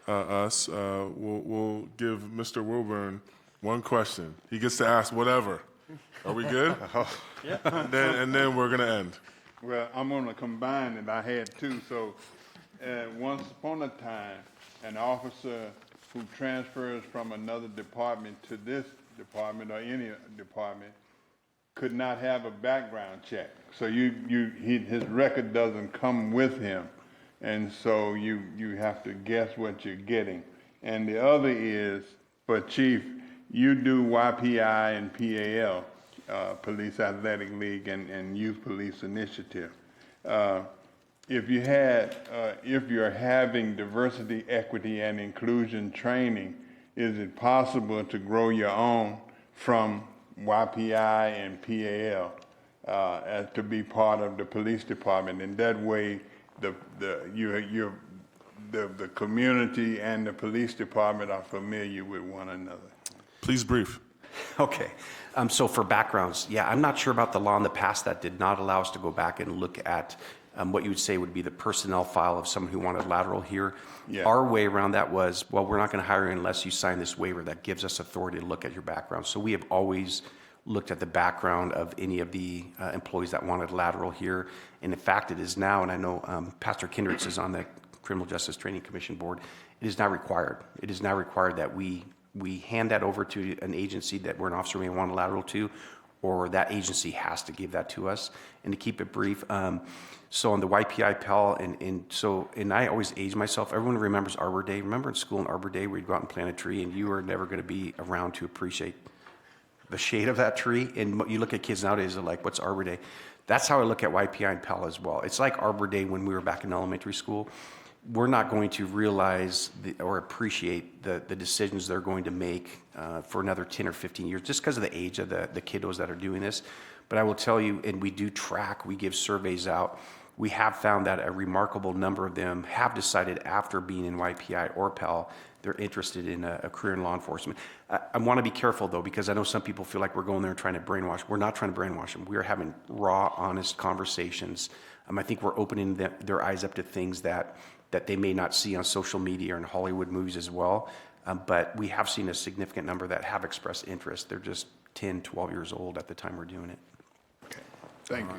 us, we'll give Mr. Wilburn one question. He gets to ask whatever. Are we good?
Yeah.
And then we're gonna end.
Well, I'm going to combine it. I had two. So once upon a time, an officer who transfers from another department to this department or any department could not have a background check. So his record doesn't come with him. And so you have to guess what you're getting. And the other is, for Chief, you do YPI and PAL, Police Athletic League and Youth Police Initiative. If you're having diversity, equity, and inclusion training, is it possible to grow your own from YPI and PAL to be part of the police department? And that way, you're the community and the police department are familiar with one another.
Please brief.
Okay. So for backgrounds, yeah, I'm not sure about the law in the past that did not allow us to go back and look at what you would say would be the personnel file of someone who wanted lateral here.
Yeah.
Our way around that was, well, we're not going to hire you unless you sign this waiver that gives us authority to look at your background. So we have always looked at the background of any of the employees that wanted lateral here. And in fact, it is now, and I know Pastor Kindreds is on the Criminal Justice Training Commission board, it is now required. It is now required that we hand that over to an agency that we're an officer may want a lateral to, or that agency has to give that to us. And to keep it brief, so on the YPI Pell, and I always age myself. Everyone remembers Arbor Day. Remember in school on Arbor Day where you'd go out and plant a tree and you were never going to be around to appreciate the shade of that tree? And you look at kids nowadays, they're like, what's Arbor Day? That's how I look at YPI and Pell as well. It's like Arbor Day when we were back in elementary school. We're not going to realize or appreciate the decisions they're going to make for another 10 or 15 years just because of the age of the kiddos that are doing this. But I will tell you, and we do track, we give surveys out, we have found that a remarkable number of them have decided after being in YPI or Pell, they're interested in a career in law enforcement. I want to be careful, though, because I know some people feel like we're going there and trying to brainwash. We're not trying to brainwash them. We're having raw, honest conversations. I think we're opening their eyes up to things that they may not see on social media or in Hollywood movies as well. But we have seen a significant number that have expressed interest. They're just 10, 12 years old at the time we're doing it.
Okay. Thank you.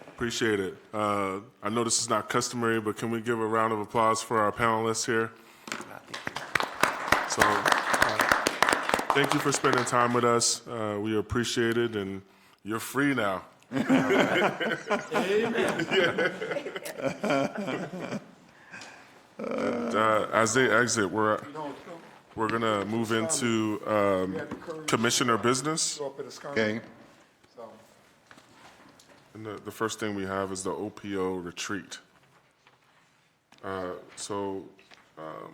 Appreciate it. I know this is not customary, but can we give a round of applause for our panelists here? So, thank you for spending time with us. We appreciate it, and you're free now. And, as they exit, we're gonna move into commissioner business.
Okay.
And the first thing we have is the OPO retreat.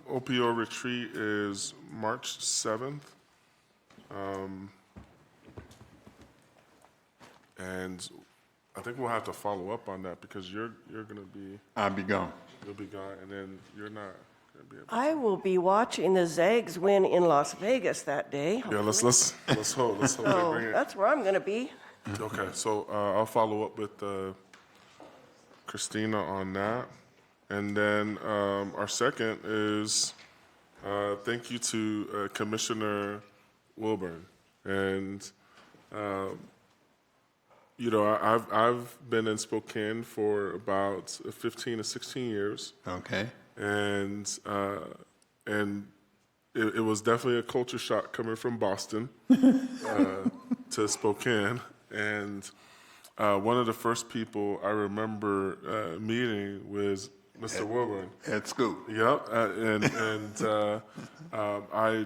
OPO retreat is March 7th. And I think we'll have to follow up on that because you're gonna be,
I'll be gone.
you'll be gone, and then you're not gonna be able.
I will be watching the Zags win in Las Vegas that day.
Yeah, let's hope they
So
bring it.
that's where I'm going to be.
Okay, so I'll follow up with Christina on that. And then our second is thank you to Commissioner Wilburn. And, you know, I've been in Spokane for about 15 to 16 years.
Okay.
And it was definitely a culture shock coming from Boston to Spokane. And one of the first people I remember meeting was Mr. Wilburn.
At school.
Yep, I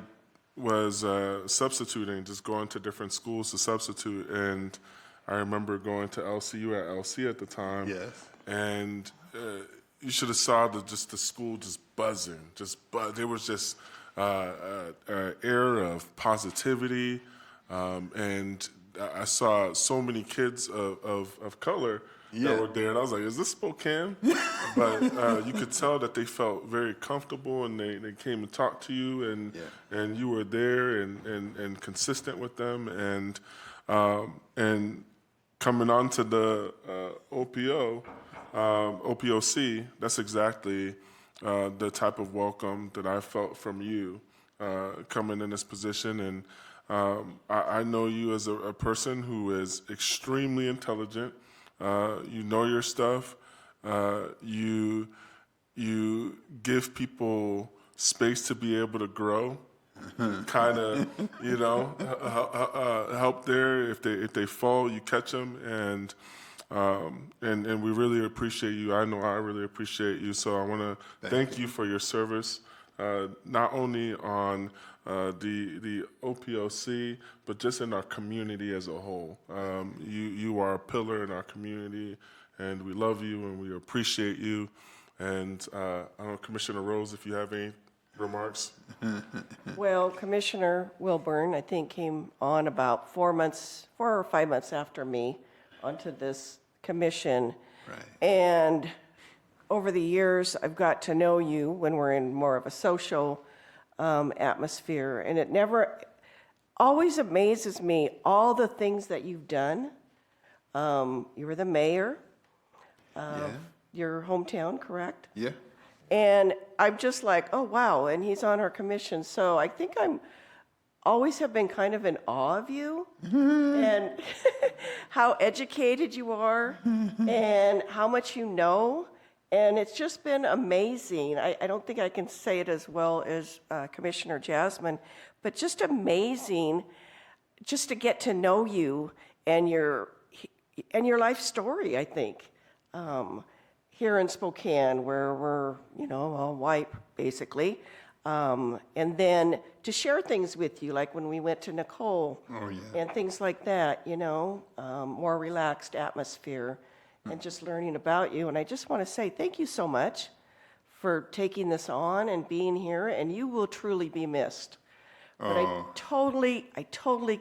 was substituting, just going to different schools to substitute, and I remember going to LCU at LC at the time.
Yes.
And you should have saw the school just buzzing, there was just an air of positivity, and I saw so many kids of color that were there, and I was like, is this Spokane? But you could tell that they felt very comfortable, and they came and talked to you, and you were there and consistent with them, and coming on to the OPOC, that's exactly the type of welcome that I felt from you coming in this position. And I know you as a person who is extremely intelligent. You know your stuff. You give people space to be able to grow. Kind of, help there. If they fall, you catch them, and we really appreciate you. I know I really appreciate you. So I want to thank you for your service, not only on the OPOC, but just in our community as a whole. You are a pillar in our community, and we love you and we appreciate you. And I don't know, Commissioner Rose, if you have any remarks.
Well, Commissioner Wilburn, I think, came on about 4 or 5 months after me onto this commission.
Right.
And over the years, I've got to know you when we're in more of a social atmosphere, and it never always amazes me all the things that you've done. You were the mayor of your hometown, correct?
Yeah.
And I'm just like, oh, wow, and he's on our commission. So I think I'm always have been kind of in awe of you and how educated you are and how much you know. And it's just been amazing. I don't think I can say it as well as Commissioner Jasmine, but just amazing just to get to know you and your life story, I think. Here in Spokane, where we're, all white, basically. And then to share things with you, like when we went to Nicole.
Oh, yeah.
And things like that, more relaxed atmosphere and just learning about you. And I just want to say thank you so much for taking this on and being here, and you will truly be missed. But I totally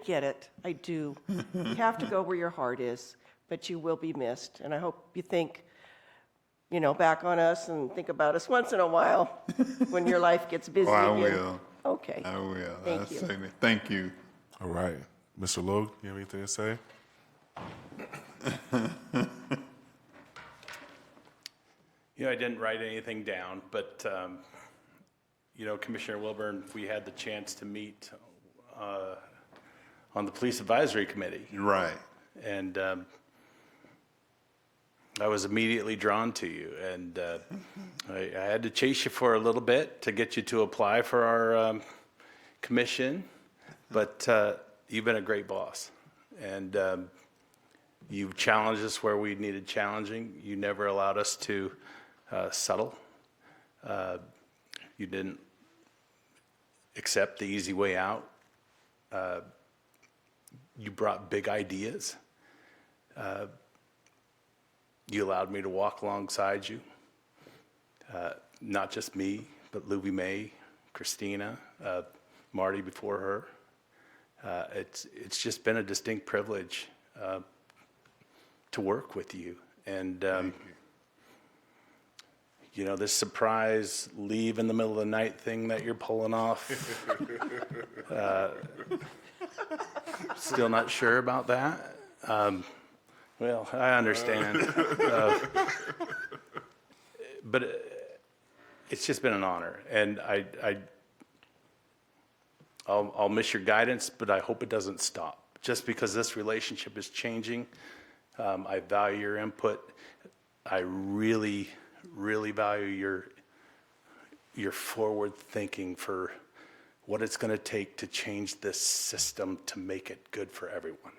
get it. I do. You have to go where your heart is, but you will be missed. And I hope you think, back on us and think about us once in a while when your life gets busy
I
again.
will.
Okay.
I will.
Thank you.
Certainly. Thank you.
All right. Mr. Logue, you have anything to say?
I didn't write anything down, but, Commissioner Wilburn, we had the chance to meet on the Police Advisory Committee.
Right.
And I was immediately drawn to you. And I had to chase you for a little bit to get you to apply for our commission. But you've been a great boss. And you've challenged us where we needed challenging. You never allowed us to settle. You didn't accept the easy way out. You brought big ideas. You allowed me to walk alongside you. Not just me, but Louie May, Christina, Marty before her. It's just been a distinct privilege to work with you. And this surprise leave in the middle of the night thing that you're pulling off. Still not sure about that. Well, I understand. But it's just been an honor. And I'll miss your guidance, but I hope it doesn't stop. Just because this relationship is changing, I value your input. I really, really value your forward thinking for what it's going to take to change this system to make it good for everyone.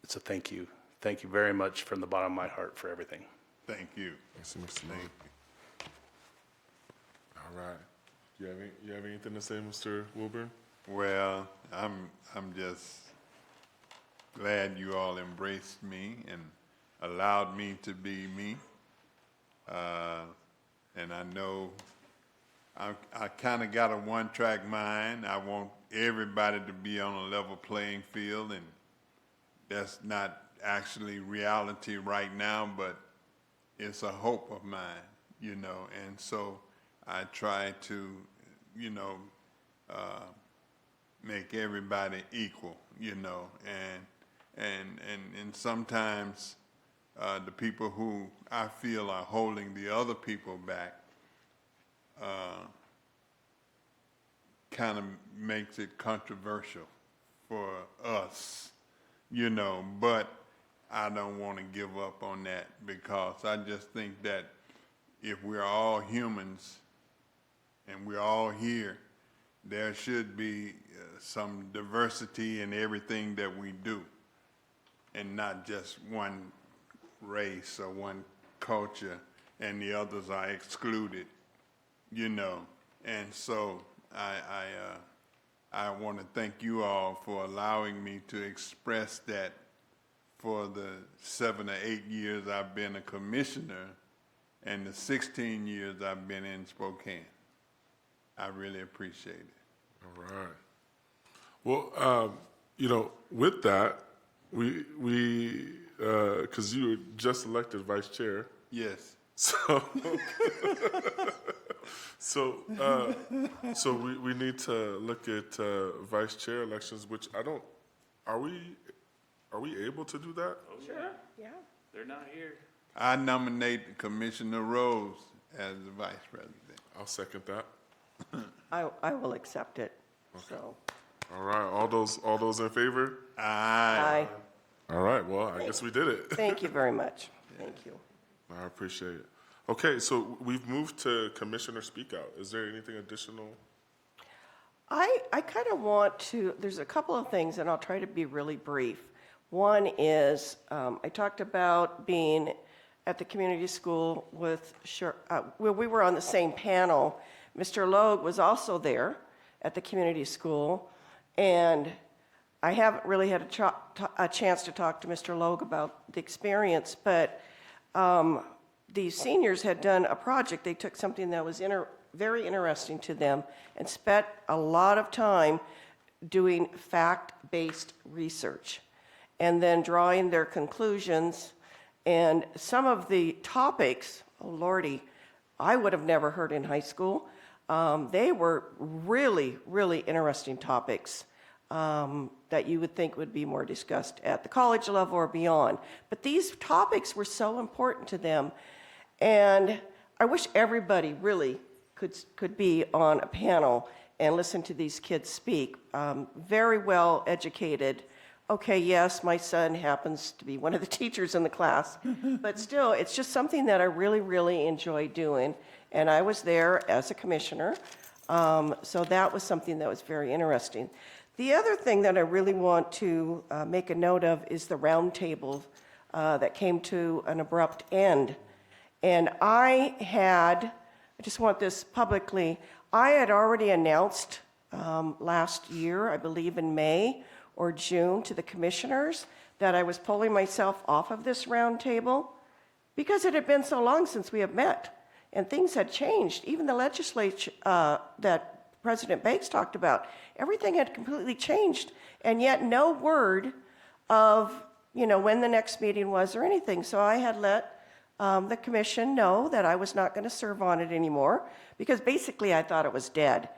So thank you. Thank you very much from the bottom of my heart for everything.
Thank you.
Thanks, Mr. Logue. All right. You have anything to say, Mr. Wilburn?
Well, I'm just glad you all embraced me and allowed me to be me. And I know I kind of got a one-track mind. I want everybody to be on a level playing field, and that's not actually reality right now, but it's a hope of mine, and so I try to, make everybody equal, and sometimes the people who I feel are holding the other people back kind of makes it controversial for us, but I don't want to give up on that, because I just think that if we're all humans and we're all here, there should be some diversity in everything that we do, and not just one race or one culture and the others are excluded, and so I want to thank you all for allowing me to express that for the 7 or 8 years I've been a commissioner and the 16 years I've been in Spokane. I really appreciate it.
All right. Well, with that, we because you were just elected vice chair.
Yes.
So, so we need to look at vice chair elections, which I don't, are we able to do that?
Sure, yeah.
They're not here.
I nominate Commissioner Rose as the vice president.
I'll second that.
I will accept it, so.
All right, all those in favor?
Aye.
Aye.
All right, well, I guess we did it.
Thank you very much. Thank you.
I appreciate it. Okay, so we've moved to Commissioner Speak Out. Is there anything additional?
I kind of want to, there's a couple of things, and I'll try to be really brief. One is, I talked about being at the community school with, well, we were on the same panel. Mr. Logue was also there at the community school, and I haven't really had a chance to talk to Mr. Logue about the experience, but the seniors had done a project. They took something that was very interesting to them and spent a lot of time doing fact-based research and then drawing their conclusions. And some of the topics, oh lordy, I would have never heard in high school. They were really, really interesting topics that you would think would be more discussed at the college level or beyond. But these topics were so important to them. And I wish everybody really could be on a panel and listen to these kids speak. Very well educated. Okay, yes, my son happens to be one of the teachers in the class, but still, it's just something that I really, really enjoy doing. And I was there as a commissioner, so that was something that was very interesting. The other thing that I really want to make a note of is the roundtable that came to an abrupt end. And I just want this publicly, I had already announced last year, I believe in May or June, to the commissioners that I was pulling myself off of this roundtable because it had been so long since we have met and things had changed. Even the legislature that President Bakes talked about, everything had completely changed, and yet no word of, when the next meeting was or anything. So I had let the commission know that I was not going to serve on it anymore because basically I thought it was dead.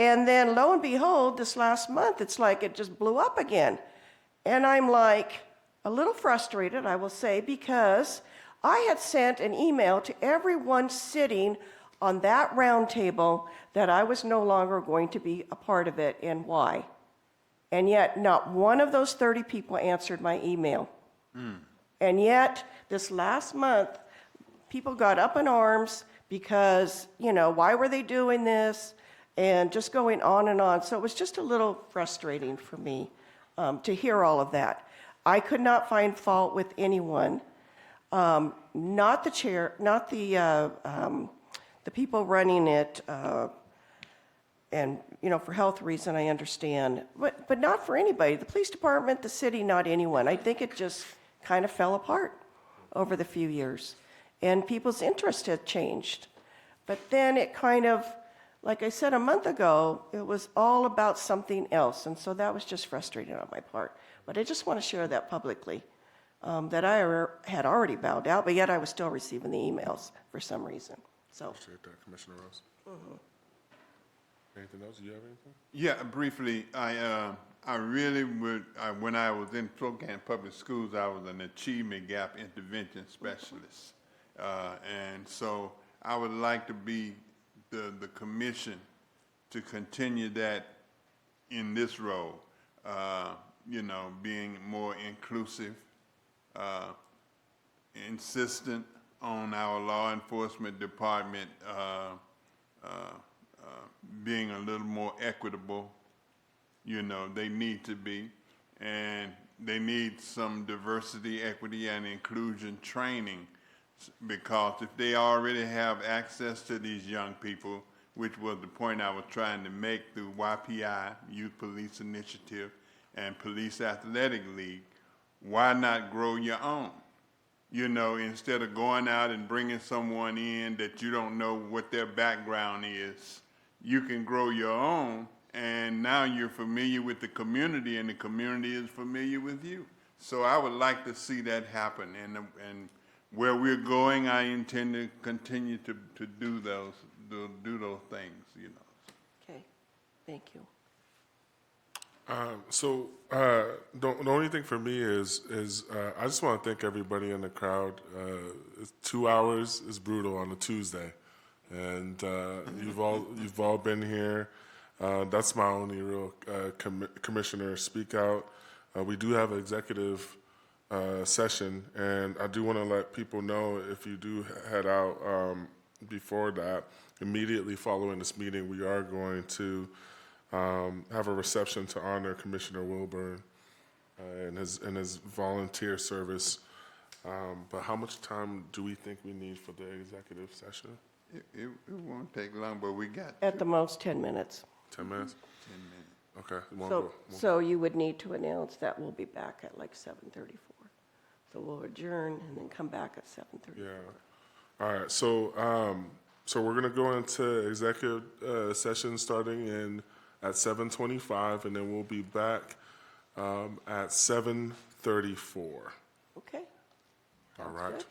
And then lo and behold, this last month, it's like it just blew up again. And I'm like a little frustrated, I will say, because I had sent an email to everyone sitting on that round table that I was no longer going to be a part of it and why. And yet not one of those 30 people answered my email. And yet this last month, people got up in arms because, why were they doing this? And just going on and on. So it was just a little frustrating for me to hear all of that. I could not find fault with anyone, not the chair, not the people running it, and for health reason I understand, but not for anybody. The police department, the city, not anyone. I think it just kind of fell apart over the few years, and people's interest had changed. But then it kind of, like I said a month ago, it was all about something else, and so that was just frustrating on my part. But I just want to share that publicly, that I had already bowed out, but yet I was still receiving the emails for some reason. So.
Appreciate that, Commissioner Rose. Anything else? Do you have anything?
Yeah, briefly, I really would, when I was in Spokane Public Schools, I was an achievement gap intervention specialist. And so I would like to be the commission to continue that in this role, being more inclusive, insistent on our law enforcement department being a little more equitable. They need to be, and they need some diversity, equity, and inclusion training, because if they already have access to these young people, which was the point I was trying to make through YPI, Youth Police Initiative, and Police Athletic League, why not grow your own? Instead of going out and bringing someone in that you don't know what their background is, you can grow your own, and now you're familiar with the community, and the community is familiar with you. So I would like to see that happen, and where we're going, I intend to continue to do those things, you know.
Okay, thank you.
The only thing for me is I just want to thank everybody in the crowd. 2 hours is brutal on a Tuesday, and you've all been here. That's my only real commissioner speak out. We do have an executive session, and I do want to let people know if you do head out before that, immediately following this meeting, we are going to have a reception to honor Commissioner Wilburn and his volunteer service. But how much time do we think we need for the executive session?
It won't take long, but we got
At the most, 10 minutes.
10 minutes?
10 minutes.
Okay.
So you would need to announce that we'll be back at like 7:34. So we'll adjourn and then come back at 7:34.
Yeah. All right. So we're gonna go into executive session starting at 7:25, and then we'll be back at 7:34.
Okay.
All right.
Good.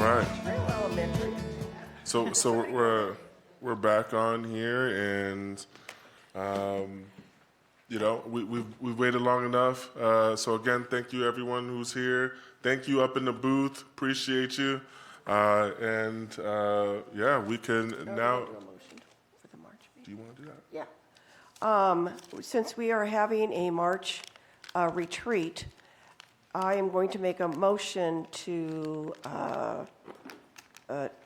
right.
Real elementary.
So we're back on here, and you know, we've waited long enough. So again, thank you everyone who's here. Thank you up in the booth. Appreciate you. Yeah, we can now.
Do a motion for the March meeting.
Do you want to do that?
Yeah. Since we are having a March retreat, I am going to make a motion to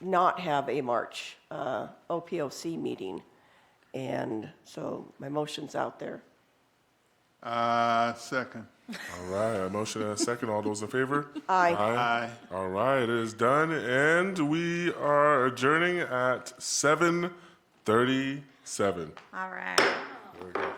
not have a March OPOC meeting. And so my motion's out there.
Second.
All right, a motion and a second. All those in favor?
Aye.
Aye.
All right, it is done, and we are adjourning at 7:37.
All right.
There we go.